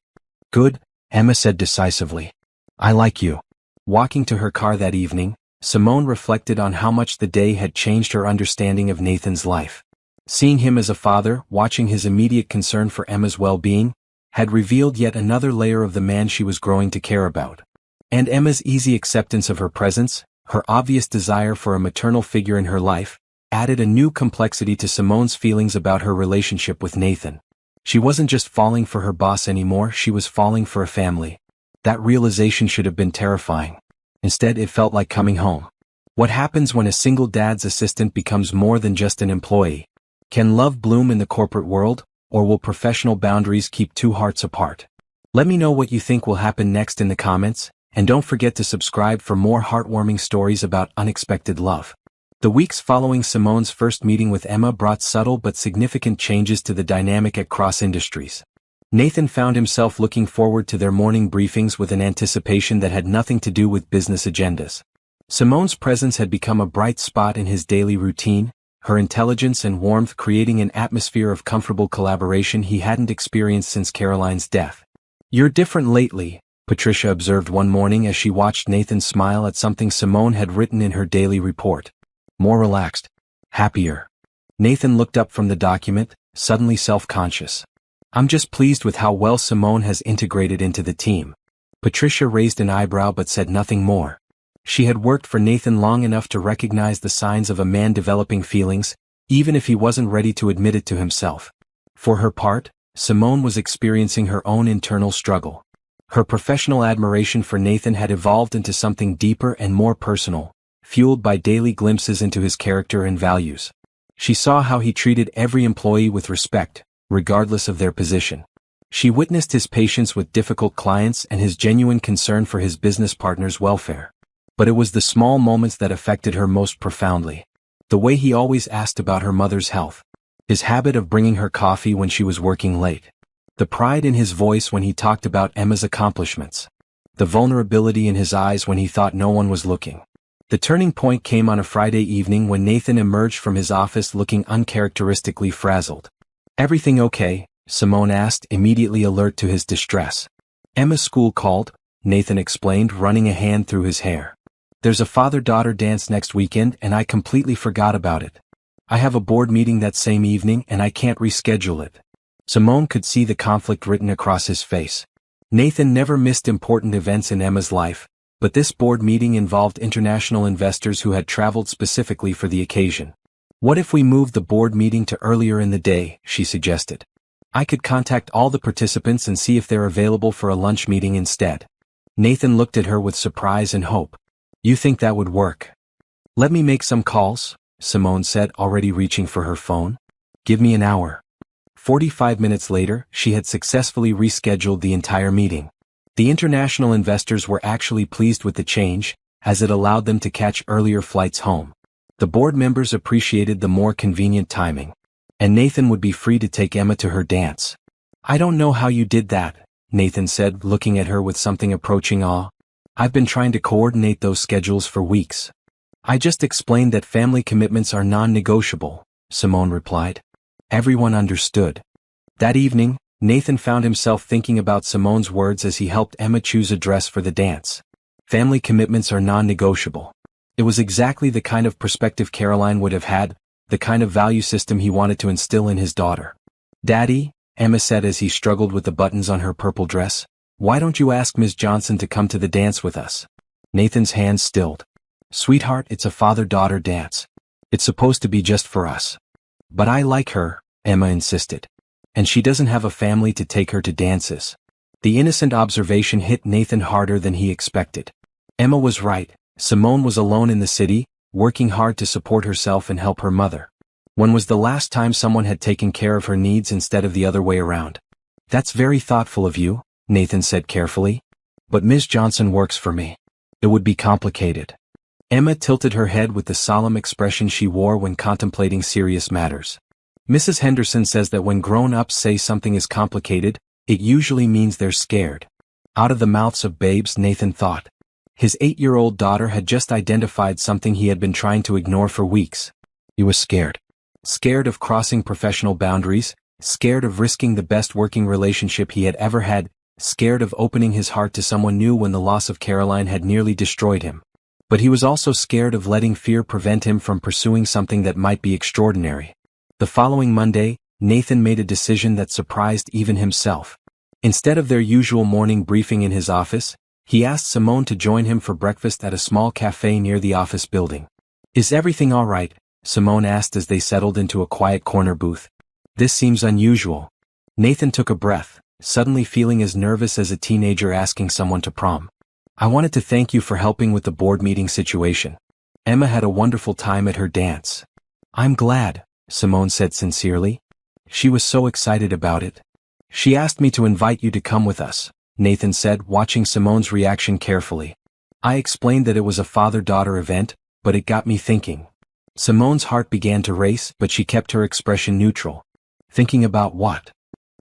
Good, Emma said decisively. I like you. Walking to her car that evening, Simone reflected on how much the day had changed her understanding of Nathan's life. Seeing him as a father, watching his immediate concern for Emma's well-being, had revealed yet another layer of the man she was growing to care about. And Emma's easy acceptance of her presence, her obvious desire for a maternal figure in her life, added a new complexity to Simone's feelings about her relationship with Nathan. She wasn't just falling for her boss anymore, she was falling for a family. That realization should have been terrifying. Instead, it felt like coming home. What happens when a single dad's assistant becomes more than just an employee? Can love bloom in the corporate world, or will professional boundaries keep two hearts apart? Let me know what you think will happen next in the comments, and don't forget to subscribe for more heartwarming stories about unexpected love. The weeks following Simone's first meeting with Emma brought subtle but significant changes to the dynamic at Cross Industries. Nathan found himself looking forward to their morning briefings with an anticipation that had nothing to do with business agendas. Simone's presence had become a bright spot in his daily routine, her intelligence and warmth creating an atmosphere of comfortable collaboration he hadn't experienced since Caroline's death. You're different lately, Patricia observed one morning as she watched Nathan smile at something Simone had written in her daily report. More relaxed. Happier. Nathan looked up from the document, suddenly self-conscious. I'm just pleased with how well Simone has integrated into the team. Patricia raised an eyebrow but said nothing more. She had worked for Nathan long enough to recognize the signs of a man developing feelings, even if he wasn't ready to admit it to himself. For her part, Simone was experiencing her own internal struggle. Her professional admiration for Nathan had evolved into something deeper and more personal, fueled by daily glimpses into his character and values. She saw how he treated every employee with respect, regardless of their position. She witnessed his patience with difficult clients and his genuine concern for his business partners' welfare. But it was the small moments that affected her most profoundly. The way he always asked about her mother's health. His habit of bringing her coffee when she was working late. The pride in his voice when he talked about Emma's accomplishments. The vulnerability in his eyes when he thought no one was looking. The turning point came on a Friday evening when Nathan emerged from his office looking uncharacteristically frazzled. Everything okay? Simone asked, immediately alert to his distress. Emma's school called, Nathan explained, running a hand through his hair. There's a father-daughter dance next weekend and I completely forgot about it. I have a board meeting that same evening and I can't reschedule it. Simone could see the conflict written across his face. Nathan never missed important events in Emma's life, but this board meeting involved international investors who had traveled specifically for the occasion. What if we moved the board meeting to earlier in the day, she suggested. I could contact all the participants and see if they're available for a lunch meeting instead. Nathan looked at her with surprise and hope. You think that would work? Let me make some calls, Simone said, already reaching for her phone. Give me an hour. 45 minutes later, she had successfully rescheduled the entire meeting. The international investors were actually pleased with the change, as it allowed them to catch earlier flights home. The board members appreciated the more convenient timing. And Nathan would be free to take Emma to her dance. I don't know how you did that, Nathan said, looking at her with something approaching awe. I've been trying to coordinate those schedules for weeks. I just explained that family commitments are non-negotiable, Simone replied. Everyone understood. That evening, Nathan found himself thinking about Simone's words as he helped Emma choose a dress for the dance. Family commitments are non-negotiable. It was exactly the kind of perspective Caroline would have had, the kind of value system he wanted to instill in his daughter. Daddy, Emma said as he struggled with the buttons on her purple dress, why don't you ask Ms. Johnson to come to the dance with us? Nathan's hands stilled. Sweetheart, it's a father-daughter dance. It's supposed to be just for us. But I like her, Emma insisted. And she doesn't have a family to take her to dances. The innocent observation hit Nathan harder than he expected. Emma was right. Simone was alone in the city, working hard to support herself and help her mother. When was the last time someone had taken care of her needs instead of the other way around? That's very thoughtful of you, Nathan said carefully. But Ms. Johnson works for me. It would be complicated. Emma tilted her head with the solemn expression she wore when contemplating serious matters. Mrs. Henderson says that when grown-ups say something is complicated, it usually means they're scared. Out of the mouths of babes, Nathan thought. His 8-year-old daughter had just identified something he had been trying to ignore for weeks. He was scared. Scared of crossing professional boundaries, scared of risking the best working relationship he had ever had, scared of opening his heart to someone new when the loss of Caroline had nearly destroyed him. But he was also scared of letting fear prevent him from pursuing something that might be extraordinary. The following Monday, Nathan made a decision that surprised even himself. Instead of their usual morning briefing in his office, he asked Simone to join him for breakfast at a small cafe near the office building. Is everything all right? Simone asked as they settled into a quiet corner booth. This seems unusual. Nathan took a breath, suddenly feeling as nervous as a teenager asking someone to prom. I wanted to thank you for helping with the board meeting situation. Emma had a wonderful time at her dance. I'm glad, Simone said sincerely. She was so excited about it. She asked me to invite you to come with us, Nathan said, watching Simone's reaction carefully. I explained that it was a father-daughter event, but it got me thinking. Simone's heart began to race, but she kept her expression neutral. Thinking about what?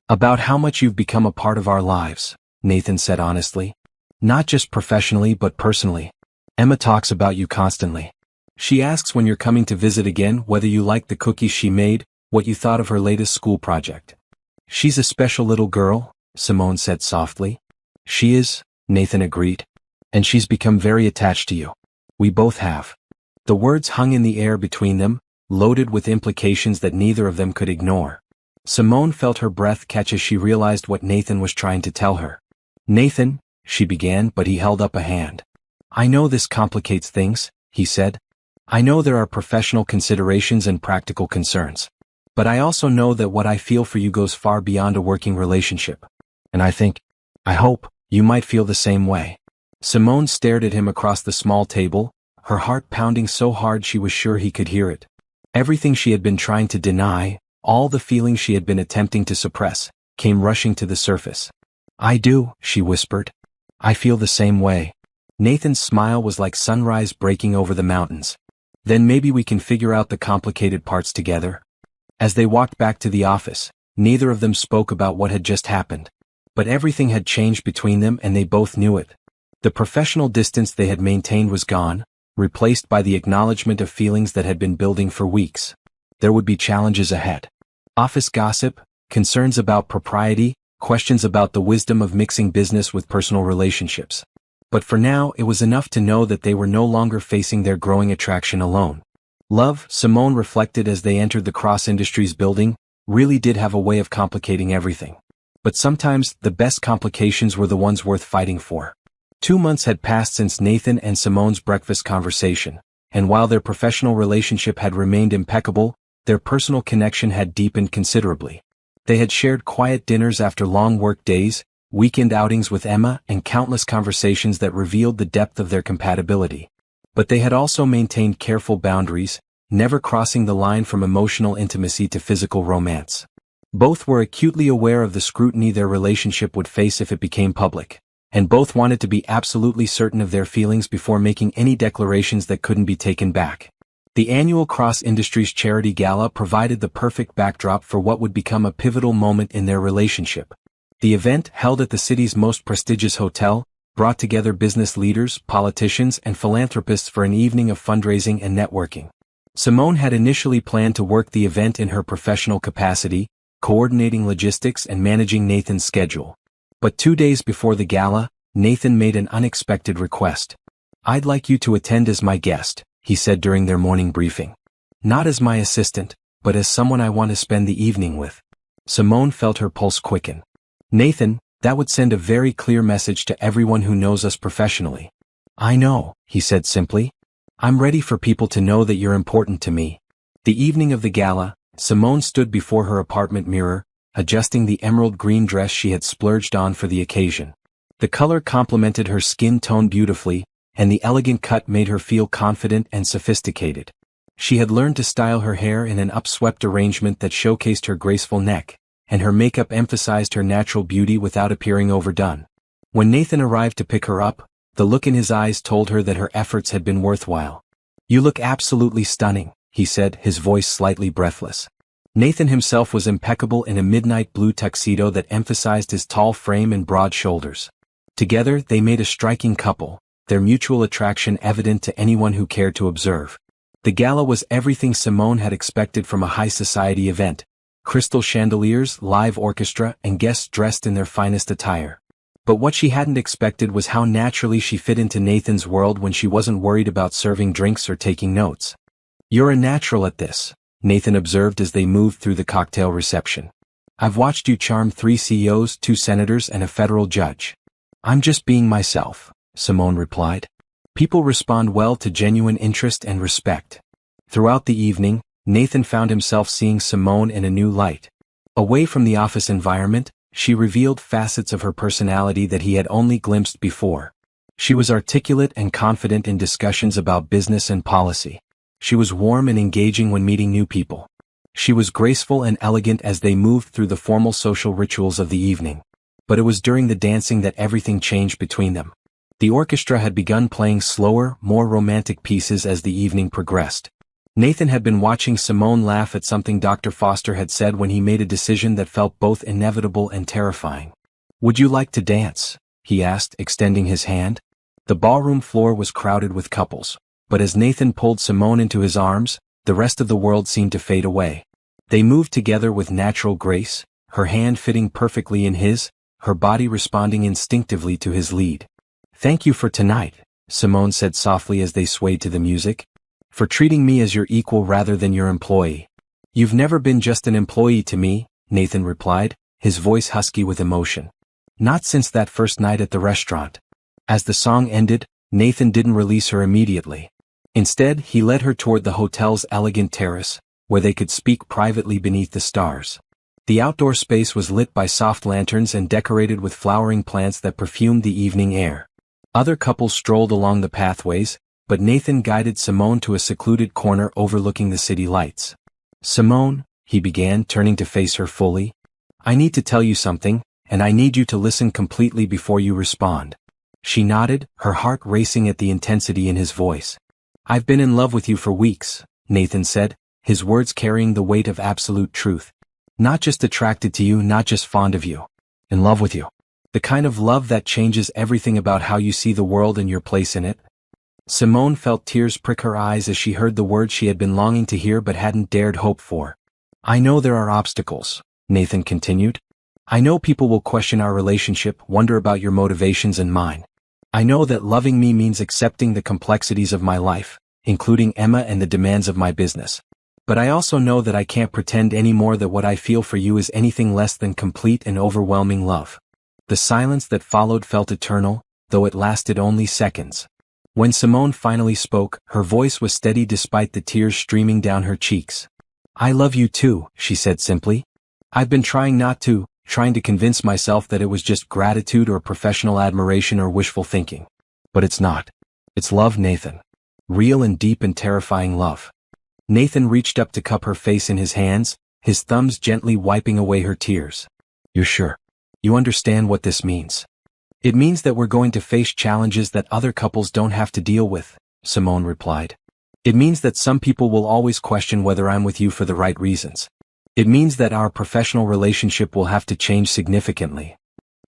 About how much you've become a part of our lives, Nathan said honestly. Not just professionally but personally. Emma talks about you constantly. She asks when you're coming to visit again, whether you liked the cookies she made, what you thought of her latest school project. She's a special little girl, Simone said softly. She is, Nathan agreed. And she's become very attached to you. We both have. The words hung in the air between them, loaded with implications that neither of them could ignore. Simone felt her breath catch as she realized what Nathan was trying to tell her. Nathan, she began, but he held up a hand. I know this complicates things, he said. I know there are professional considerations and practical concerns. But I also know that what I feel for you goes far beyond a working relationship. And I hope, you might feel the same way. Simone stared at him across the small table, her heart pounding so hard she was sure he could hear it. Everything she had been trying to deny, all the feelings she had been attempting to suppress, came rushing to the surface. I do, she whispered. I feel the same way. Nathan's smile was like sunrise breaking over the mountains. Then maybe we can figure out the complicated parts together. As they walked back to the office, neither of them spoke about what had just happened. But everything had changed between them and they both knew it. The professional distance they had maintained was gone, replaced by the acknowledgement of feelings that had been building for weeks. There would be challenges ahead. Office gossip, concerns about propriety, questions about the wisdom of mixing business with personal relationships. But for now, it was enough to know that they were no longer facing their growing attraction alone. Love, Simone reflected as they entered the Cross Industries building, really did have a way of complicating everything. But sometimes, the best complications were the ones worth fighting for. 2 months had passed since Nathan and Simone's breakfast conversation, and while their professional relationship had remained impeccable, their personal connection had deepened considerably. They had shared quiet dinners after long work days, weekend outings with Emma, and countless conversations that revealed the depth of their compatibility. But they had also maintained careful boundaries, never crossing the line from emotional intimacy to physical romance. Both were acutely aware of the scrutiny their relationship would face if it became public, and both wanted to be absolutely certain of their feelings before making any declarations that couldn't be taken back. The annual Cross Industries Charity Gala provided the perfect backdrop for what would become a pivotal moment in their relationship. The event, held at the city's most prestigious hotel, brought together business leaders, politicians, and philanthropists for an evening of fundraising and networking. Simone had initially planned to work the event in her professional capacity, coordinating logistics and managing Nathan's schedule. But 2 days before the gala, Nathan made an unexpected request. "I'd like you to attend as my guest," he said during their morning briefing. "Not as my assistant, but as someone I want to spend the evening with." Simone felt her pulse quicken. "Nathan, that would send a very clear message to everyone who knows us professionally." "I know," he said simply. "I'm ready for people to know that you're important to me." The evening of the gala, Simone stood before her apartment mirror, adjusting the emerald green dress she had splurged on for the occasion. The color complemented her skin tone beautifully, and the elegant cut made her feel confident and sophisticated. She had learned to style her hair in an upswept arrangement that showcased her graceful neck, and her makeup emphasized her natural beauty without appearing overdone. When Nathan arrived to pick her up, the look in his eyes told her that her efforts had been worthwhile. "You look absolutely stunning," he said, his voice slightly breathless. Nathan himself was impeccable in a midnight blue tuxedo that emphasized his tall frame and broad shoulders. Together they made a striking couple, their mutual attraction evident to anyone who cared to observe. The gala was everything Simone had expected from a high-society event: crystal chandeliers, live orchestra, and guests dressed in their finest attire. But what she hadn't expected was how naturally she fit into Nathan's world when she wasn't worried about serving drinks or taking notes. "You're a natural at this," Nathan observed as they moved through the cocktail reception. "I've watched you charm 3 CEOs, 2 senators, and a federal judge." "I'm just being myself," Simone replied. "People respond well to genuine interest and respect." Throughout the evening, Nathan found himself seeing Simone in a new light. Away from the office environment, she revealed facets of her personality that he had only glimpsed before. She was articulate and confident in discussions about business and policy. She was warm and engaging when meeting new people. She was graceful and elegant as they moved through the formal social rituals of the evening. But it was during the dancing that everything changed between them. The orchestra had begun playing slower, more romantic pieces as the evening progressed. Nathan had been watching Simone laugh at something Dr. Foster had said when he made a decision that felt both inevitable and terrifying. "Would you like to dance?" he asked, extending his hand. The ballroom floor was crowded with couples, but as Nathan pulled Simone into his arms, the rest of the world seemed to fade away. They moved together with natural grace, her hand fitting perfectly in his, her body responding instinctively to his lead. "Thank you for tonight," Simone said softly as they swayed to the music. "For treating me as your equal rather than your employee." "You've never been just an employee to me," Nathan replied, his voice husky with emotion. "Not since that first night at the restaurant." As the song ended, Nathan didn't release her immediately. Instead, he led her toward the hotel's elegant terrace, where they could speak privately beneath the stars. The outdoor space was lit by soft lanterns and decorated with flowering plants that perfumed the evening air. Other couples strolled along the pathways, but Nathan guided Simone to a secluded corner overlooking the city lights. "Simone," he began, turning to face her fully, "I need to tell you something, and I need you to listen completely before you respond." She nodded, her heart racing at the intensity in his voice. "I've been in love with you for weeks," Nathan said, his words carrying the weight of absolute truth. "Not just attracted to you, not just fond of you. In love with you. The kind of love that changes everything about how you see the world and your place in it." Simone felt tears prick her eyes as she heard the words she had been longing to hear but hadn't dared hope for. "I know there are obstacles," Nathan continued. "I know people will question our relationship, wonder about your motivations and mine. I know that loving me means accepting the complexities of my life, including Emma and the demands of my business. But I also know that I can't pretend anymore that what I feel for you is anything less than complete and overwhelming love." The silence that followed felt eternal, though it lasted only seconds. When Simone finally spoke, her voice was steady despite the tears streaming down her cheeks. "I love you too," she said simply. "I've been trying not to, trying to convince myself that it was just gratitude or professional admiration or wishful thinking. But it's not. It's love, Nathan. Real and deep and terrifying love." Nathan reached up to cup her face in his hands, his thumbs gently wiping away her tears. "You're sure? You understand what this means?" "It means that we're going to face challenges that other couples don't have to deal with," Simone replied. "It means that some people will always question whether I'm with you for the right reasons. It means that our professional relationship will have to change significantly.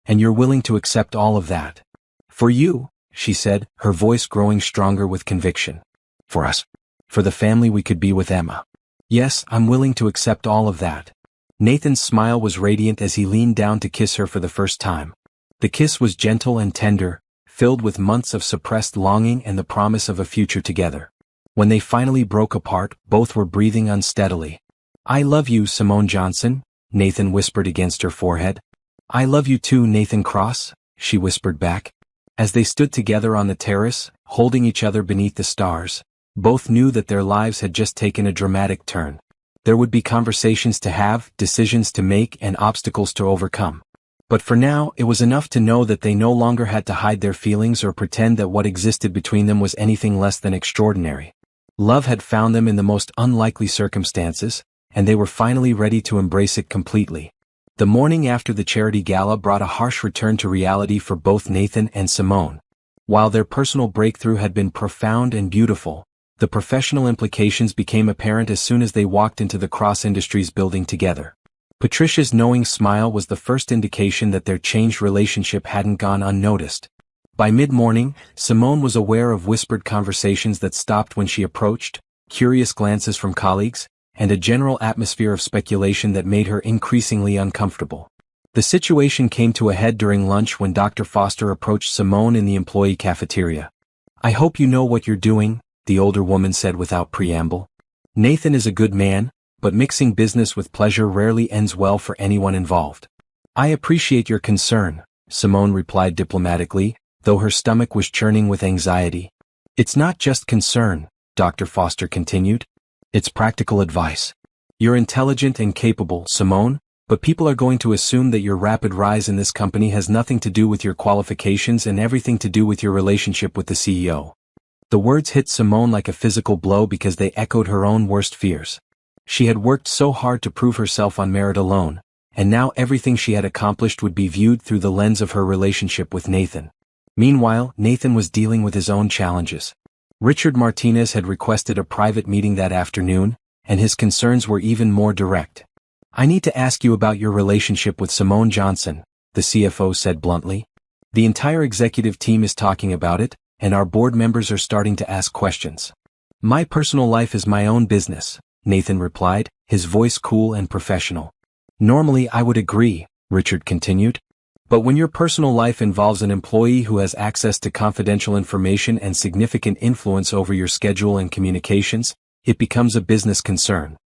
And you're willing to accept all of that." "For you," she said, her voice growing stronger with conviction. "For us. For the family we could be with Emma. Yes, I'm willing to accept all of that. Nathan's smile was radiant as he leaned down to kiss her for the first time. The kiss was gentle and tender, filled with months of suppressed longing and the promise of a future together. When they finally broke apart, both were breathing unsteadily. I love you, Simone Johnson, Nathan whispered against her forehead. I love you too, Nathan Cross, she whispered back. As they stood together on the terrace, holding each other beneath the stars, both knew that their lives had just taken a dramatic turn. There would be conversations to have, decisions to make, and obstacles to overcome. But for now, it was enough to know that they no longer had to hide their feelings or pretend that what existed between them was anything less than extraordinary. Love had found them in the most unlikely circumstances, and they were finally ready to embrace it completely. The morning after the charity gala brought a harsh return to reality for both Nathan and Simone. While their personal breakthrough had been profound and beautiful, the professional implications became apparent as soon as they walked into the Cross Industries building together. Patricia's knowing smile was the first indication that their changed relationship hadn't gone unnoticed. By mid-morning, Simone was aware of whispered conversations that stopped when she approached, curious glances from colleagues, and a general atmosphere of speculation that made her increasingly uncomfortable. The situation came to a head during lunch when Dr. Foster approached Simone in the employee cafeteria. I hope you know what you're doing, the older woman said without preamble. Nathan is a good man, but mixing business with pleasure rarely ends well for anyone involved. I appreciate your concern, Simone replied diplomatically, though her stomach was churning with anxiety. It's not just concern, Dr. Foster continued. It's practical advice. You're intelligent and capable, Simone, but people are going to assume that your rapid rise in this company has nothing to do with your qualifications and everything to do with your relationship with the CEO. The words hit Simone like a physical blow because they echoed her own worst fears. She had worked so hard to prove herself on merit alone, and now everything she had accomplished would be viewed through the lens of her relationship with Nathan. Meanwhile, Nathan was dealing with his own challenges. Richard Martinez had requested a private meeting that afternoon, and his concerns were even more direct. I need to ask you about your relationship with Simone Johnson, the CFO said bluntly. The entire executive team is talking about it, and our board members are starting to ask questions. My personal life is my own business, Nathan replied, his voice cool and professional. Normally I would agree, Richard continued. But when your personal life involves an employee who has access to confidential information and significant influence over your schedule and communications, it becomes a business concern.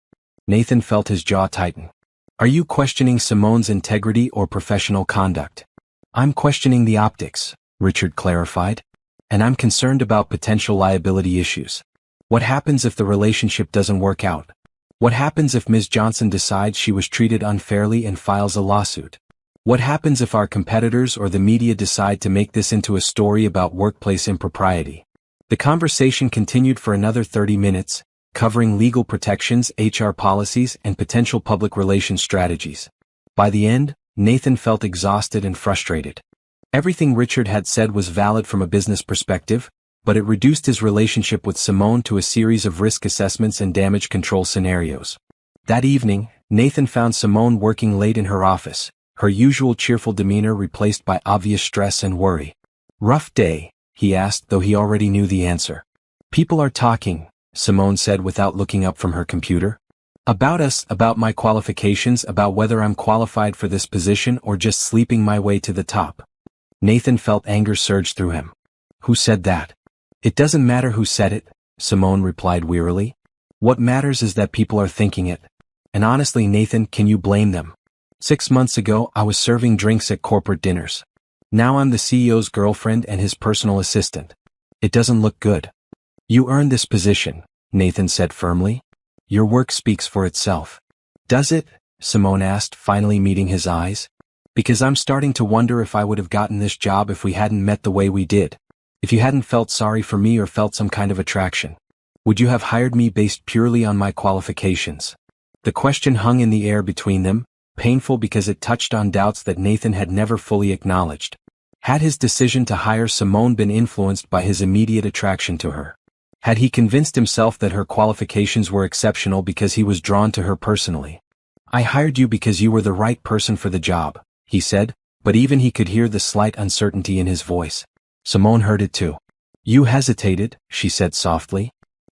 Nathan felt his jaw tighten. Are you questioning Simone's integrity or professional conduct? I'm questioning the optics, Richard clarified. And I'm concerned about potential liability issues. What happens if the relationship doesn't work out? What happens if Ms. Johnson decides she was treated unfairly and files a lawsuit? What happens if our competitors or the media decide to make this into a story about workplace impropriety? The conversation continued for another 30 minutes, covering legal protections, HR policies, and potential public relations strategies. By the end, Nathan felt exhausted and frustrated. Everything Richard had said was valid from a business perspective, but it reduced his relationship with Simone to a series of risk assessments and damage control scenarios. That evening, Nathan found Simone working late in her office, her usual cheerful demeanor replaced by obvious stress and worry. Rough day, he asked, though he already knew the answer. People are talking, Simone said without looking up from her computer. About us, about my qualifications, about whether I'm qualified for this position or just sleeping my way to the top. Nathan felt anger surge through him. Who said that? It doesn't matter who said it, Simone replied wearily. What matters is that people are thinking it. And honestly, Nathan, can you blame them? 6 months ago, I was serving drinks at corporate dinners. Now I'm the CEO's girlfriend and his personal assistant. It doesn't look good. You earned this position, Nathan said firmly. Your work speaks for itself. Does it? Simone asked, finally meeting his eyes. Because I'm starting to wonder if I would have gotten this job if we hadn't met the way we did. If you hadn't felt sorry for me or felt some kind of attraction. Would you have hired me based purely on my qualifications? The question hung in the air between them, painful because it touched on doubts that Nathan had never fully acknowledged. Had his decision to hire Simone been influenced by his immediate attraction to her? Had he convinced himself that her qualifications were exceptional because he was drawn to her personally? I hired you because you were the right person for the job, he said, but even he could hear the slight uncertainty in his voice. Simone heard it too. You hesitated, she said softly.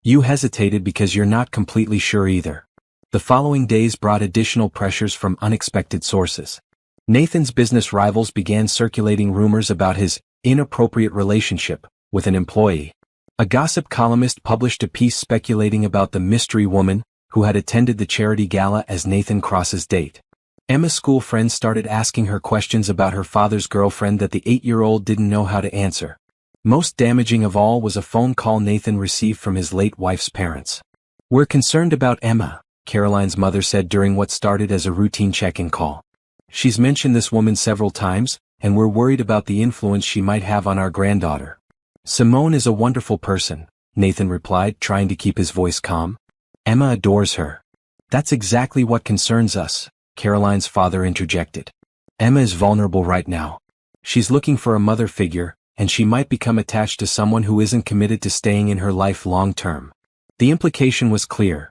You hesitated because you're not completely sure either. The following days brought additional pressures from unexpected sources. Nathan's business rivals began circulating rumors about his inappropriate relationship with an employee. A gossip columnist published a piece speculating about the mystery woman who had attended the charity gala as Nathan Cross's date. Emma's school friends started asking her questions about her father's girlfriend that the 8-year-old didn't know how to answer. Most damaging of all was a phone call Nathan received from his late wife's parents. "We're concerned about Emma," Caroline's mother said during what started as a routine check-in call. "She's mentioned this woman several times, and we're worried about the influence she might have on our granddaughter." "Simone is a wonderful person," Nathan replied, trying to keep his voice calm. "Emma adores her." "That's exactly what concerns us," Caroline's father interjected. "Emma is vulnerable right now. She's looking for a mother figure, and she might become attached to someone who isn't committed to staying in her life long term." The implication was clear.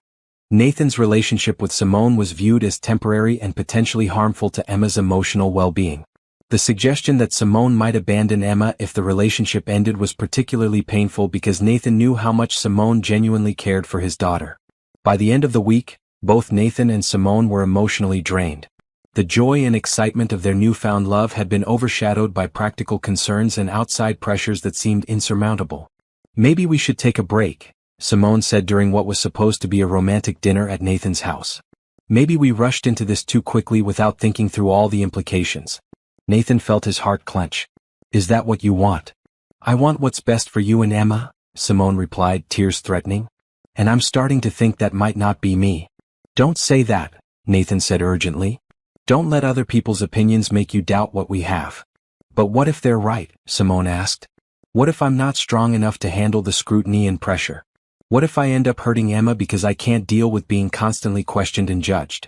Nathan's relationship with Simone was viewed as temporary and potentially harmful to Emma's emotional well-being. The suggestion that Simone might abandon Emma if the relationship ended was particularly painful because Nathan knew how much Simone genuinely cared for his daughter. By the end of the week, both Nathan and Simone were emotionally drained. The joy and excitement of their newfound love had been overshadowed by practical concerns and outside pressures that seemed insurmountable. "Maybe we should take a break," Simone said during what was supposed to be a romantic dinner at Nathan's house. "Maybe we rushed into this too quickly without thinking through all the implications." Nathan felt his heart clench. "Is that what you want?" "I want what's best for you and Emma," Simone replied, tears threatening. "And I'm starting to think that might not be me." "Don't say that," Nathan said urgently. "Don't let other people's opinions make you doubt what we have." "But what if they're right?" Simone asked. "What if I'm not strong enough to handle the scrutiny and pressure? What if I end up hurting Emma because I can't deal with being constantly questioned and judged?"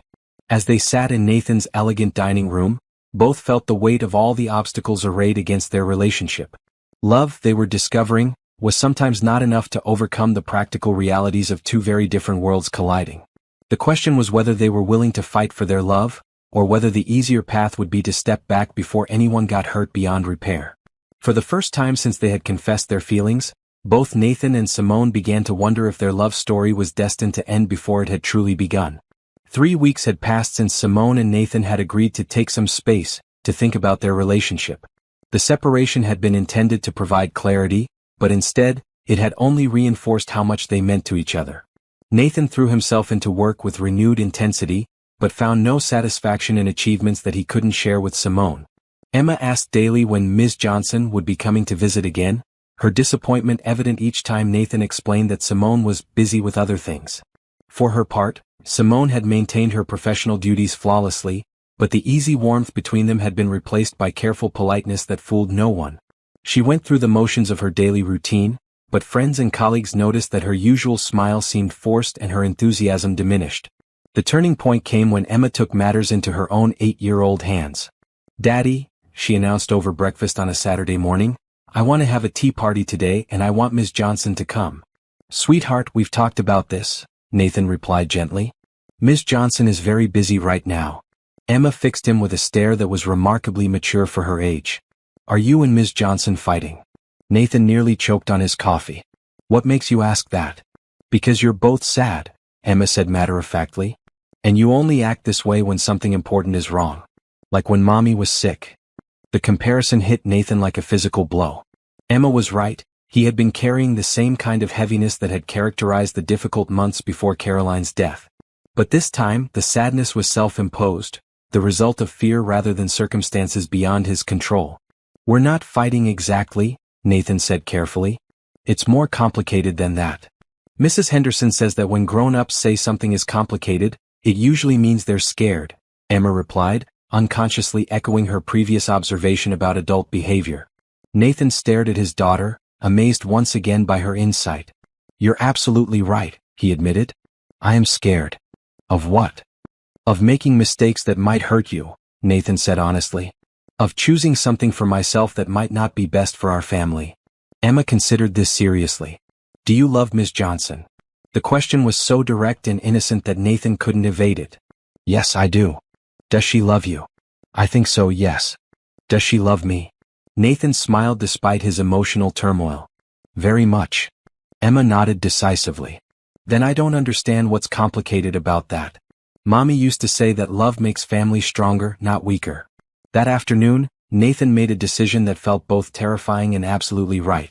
As they sat in Nathan's elegant dining room, both felt the weight of all the obstacles arrayed against their relationship. Love, they were discovering, was sometimes not enough to overcome the practical realities of two very different worlds colliding. The question was whether they were willing to fight for their love, or whether the easier path would be to step back before anyone got hurt beyond repair. For the first time since they had confessed their feelings, both Nathan and Simone began to wonder if their love story was destined to end before it had truly begun. 3 weeks had passed since Simone and Nathan had agreed to take some space to think about their relationship. The separation had been intended to provide clarity, but instead, it had only reinforced how much they meant to each other. Nathan threw himself into work with renewed intensity, but found no satisfaction in achievements that he couldn't share with Simone. Emma asked daily when Ms. Johnson would be coming to visit again, her disappointment evident each time Nathan explained that Simone was busy with other things. For her part, Simone had maintained her professional duties flawlessly, but the easy warmth between them had been replaced by careful politeness that fooled no one. She went through the motions of her daily routine, but friends and colleagues noticed that her usual smile seemed forced and her enthusiasm diminished. The turning point came when Emma took matters into her own 8-year-old hands. "Daddy," she announced over breakfast on a Saturday morning, "I want to have a tea party today and I want Ms. Johnson to come." "Sweetheart, we've talked about this," Nathan replied gently. "Ms. Johnson is very busy right now." Emma fixed him with a stare that was remarkably mature for her age. "Are you and Ms. Johnson fighting?" Nathan nearly choked on his coffee. "What makes you ask that?" "Because you're both sad," Emma said matter-of-factly. "And you only act this way when something important is wrong. Like when Mommy was sick." The comparison hit Nathan like a physical blow. Emma was right, he had been carrying the same kind of heaviness that had characterized the difficult months before Caroline's death. But this time, the sadness was self-imposed, the result of fear rather than circumstances beyond his control. "We're not fighting exactly," Nathan said carefully. "It's more complicated than that. Mrs. Henderson says that when grown-ups say something is complicated, it usually means they're scared," Emma replied, unconsciously echoing her previous observation about adult behavior. Nathan stared at his daughter, amazed once again by her insight. "You're absolutely right," he admitted. "I am scared." "Of what?" "Of making mistakes that might hurt you," Nathan said honestly. "Of choosing something for myself that might not be best for our family." Emma considered this seriously. "Do you love Miss Johnson?" The question was so direct and innocent that Nathan couldn't evade it. "Yes, I do." "Does she love you?" "I think so, yes." "Does she love me?" Nathan smiled despite his emotional turmoil. "Very much." Emma nodded decisively. Then I don't understand what's complicated about that. Mommy used to say that love makes families stronger, not weaker. That afternoon, Nathan made a decision that felt both terrifying and absolutely right.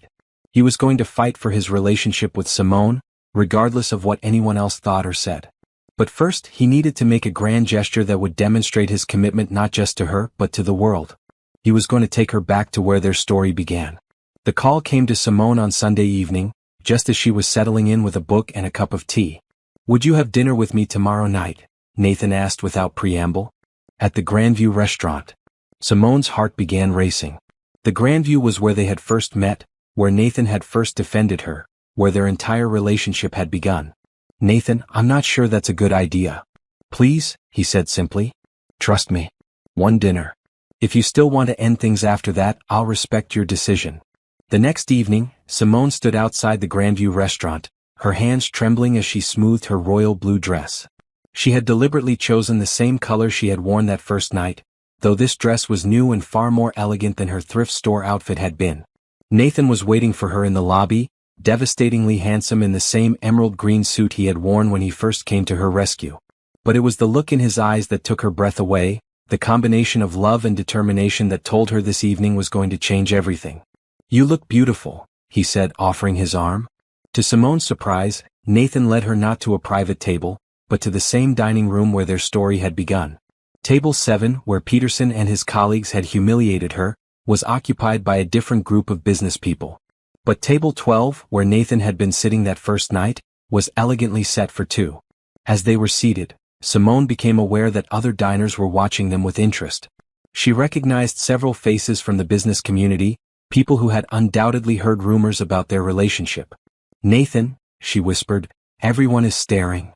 He was going to fight for his relationship with Simone, regardless of what anyone else thought or said. But first, he needed to make a grand gesture that would demonstrate his commitment not just to her, but to the world. He was going to take her back to where their story began. The call came to Simone on Sunday evening, just as she was settling in with a book and a cup of tea. "Would you have dinner with me tomorrow night?" Nathan asked without preamble. At the Grandview restaurant. Simone's heart began racing. The Grandview was where they had first met, where Nathan had first defended her, where their entire relationship had begun. "Nathan, I'm not sure that's a good idea." "Please," he said simply. "Trust me. One dinner. If you still want to end things after that, I'll respect your decision." The next evening, Simone stood outside the Grandview restaurant, her hands trembling as she smoothed her royal blue dress. She had deliberately chosen the same color she had worn that first night, though this dress was new and far more elegant than her thrift store outfit had been. Nathan was waiting for her in the lobby, devastatingly handsome in the same emerald green suit he had worn when he first came to her rescue. But it was the look in his eyes that took her breath away, the combination of love and determination that told her this evening was going to change everything. "You look beautiful," he said, offering his arm. To Simone's surprise, Nathan led her not to a private table, but to the same dining room where their story had begun. Table 7, where Peterson and his colleagues had humiliated her, was occupied by a different group of business people. But table 12, where Nathan had been sitting that first night, was elegantly set for two. As they were seated, Simone became aware that other diners were watching them with interest. She recognized several faces from the business community, people who had undoubtedly heard rumors about their relationship. "Nathan," she whispered, "everyone is staring."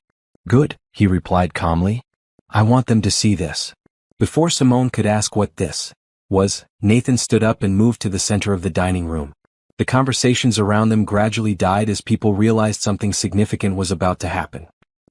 "Good," he replied calmly. "I want them to see this." Before Simone could ask what this was, Nathan stood up and moved to the center of the dining room. The conversations around them gradually died as people realized something significant was about to happen.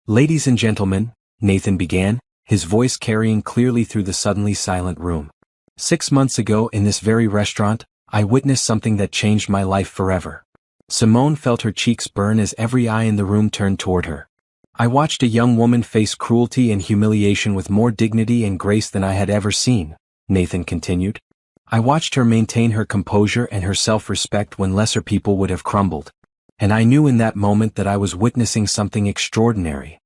"Ladies and gentlemen," Nathan began, his voice carrying clearly through the suddenly silent room. "6 months ago in this very restaurant, I witnessed something that changed my life forever." Simone felt her cheeks burn as every eye in the room turned toward her. "I watched a young woman face cruelty and humiliation with more dignity and grace than I had ever seen," Nathan continued. "I watched her maintain her composure and her self-respect when lesser people would have crumbled. And I knew in that moment that I was witnessing something extraordinary."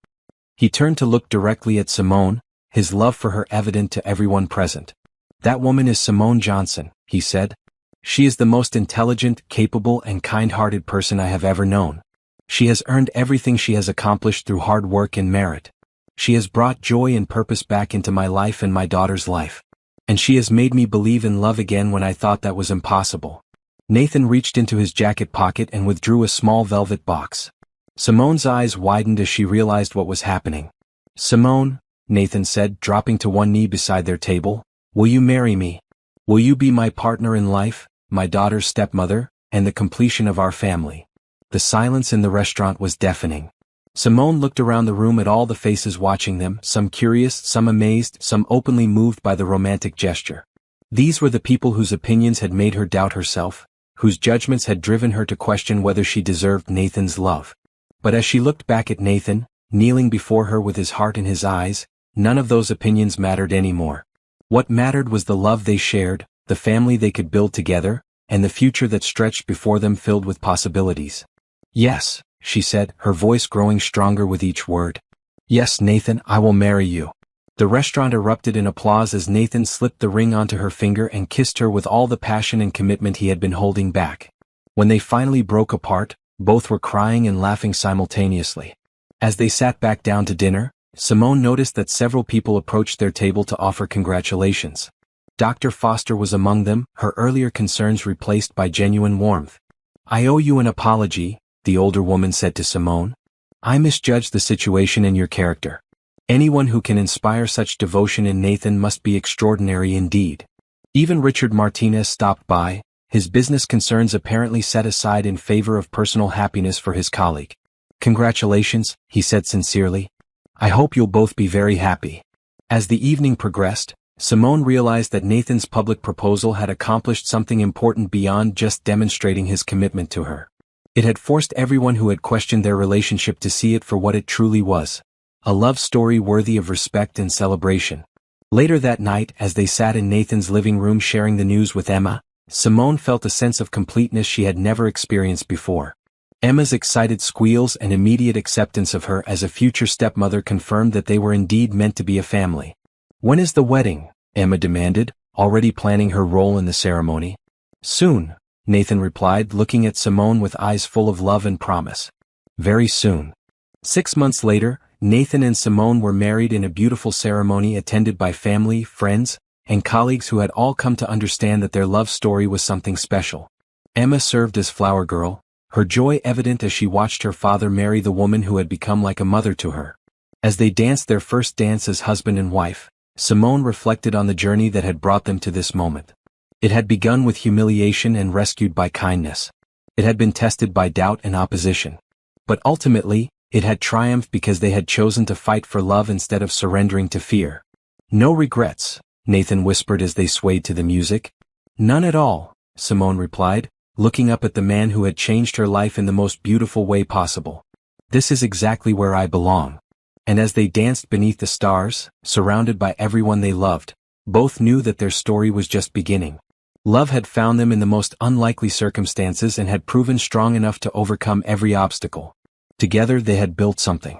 He turned to look directly at Simone, his love for her evident to everyone present. "That woman is Simone Johnson," he said. "She is the most intelligent, capable, and kind-hearted person I have ever known. She has earned everything she has accomplished through hard work and merit. She has brought joy and purpose back into my life and my daughter's life. And she has made me believe in love again when I thought that was impossible." Nathan reached into his jacket pocket and withdrew a small velvet box. Simone's eyes widened as she realized what was happening. "Simone," Nathan said, dropping to one knee beside their table, "will you marry me? Will you be my partner in life, my daughter's stepmother, and the completion of our family?" The silence in the restaurant was deafening. Simone looked around the room at all the faces watching them, some curious, some amazed, some openly moved by the romantic gesture. These were the people whose opinions had made her doubt herself, whose judgments had driven her to question whether she deserved Nathan's love. But as she looked back at Nathan, kneeling before her with his heart in his eyes, none of those opinions mattered anymore. What mattered was the love they shared, the family they could build together, and the future that stretched before them filled with possibilities. "Yes," she said, her voice growing stronger with each word. "Yes, Nathan, I will marry you." The restaurant erupted in applause as Nathan slipped the ring onto her finger and kissed her with all the passion and commitment he had been holding back. When they finally broke apart, both were crying and laughing simultaneously. As they sat back down to dinner, Simone noticed that several people approached their table to offer congratulations. Dr. Foster was among them, her earlier concerns replaced by genuine warmth. "I owe you an apology," the older woman said to Simone. "I misjudged the situation and your character. Anyone who can inspire such devotion in Nathan must be extraordinary indeed." Even Richard Martinez stopped by, his business concerns apparently set aside in favor of personal happiness for his colleague. "Congratulations," he said sincerely. "I hope you'll both be very happy." As the evening progressed, Simone realized that Nathan's public proposal had accomplished something important beyond just demonstrating his commitment to her. It had forced everyone who had questioned their relationship to see it for what it truly was. A love story worthy of respect and celebration. Later that night, as they sat in Nathan's living room sharing the news with Emma, Simone felt a sense of completeness she had never experienced before. Emma's excited squeals and immediate acceptance of her as a future stepmother confirmed that they were indeed meant to be a family. "When is the wedding?" Emma demanded, already planning her role in the ceremony. "Soon," Nathan replied, looking at Simone with eyes full of love and promise. "Very soon." 6 months later, Nathan and Simone were married in a beautiful ceremony attended by family, friends, and colleagues who had all come to understand that their love story was something special. Emma served as flower girl, her joy evident as she watched her father marry the woman who had become like a mother to her. As they danced their first dance as husband and wife, Simone reflected on the journey that had brought them to this moment. It had begun with humiliation and rescued by kindness. It had been tested by doubt and opposition. But ultimately, it had triumphed because they had chosen to fight for love instead of surrendering to fear. "No regrets," Nathan whispered as they swayed to the music. "None at all," Simone replied, looking up at the man who had changed her life in the most beautiful way possible. "This is exactly where I belong." And as they danced beneath the stars, surrounded by everyone they loved, both knew that their story was just beginning. Love had found them in the most unlikely circumstances and had proven strong enough to overcome every obstacle. Together they had built something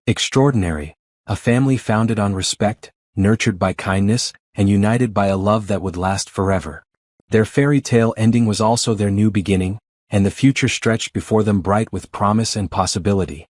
extraordinary, a family founded on respect, nurtured by kindness, and united by a love that would last forever. Their fairy tale ending was also their new beginning, and the future stretched before them bright with promise and possibility.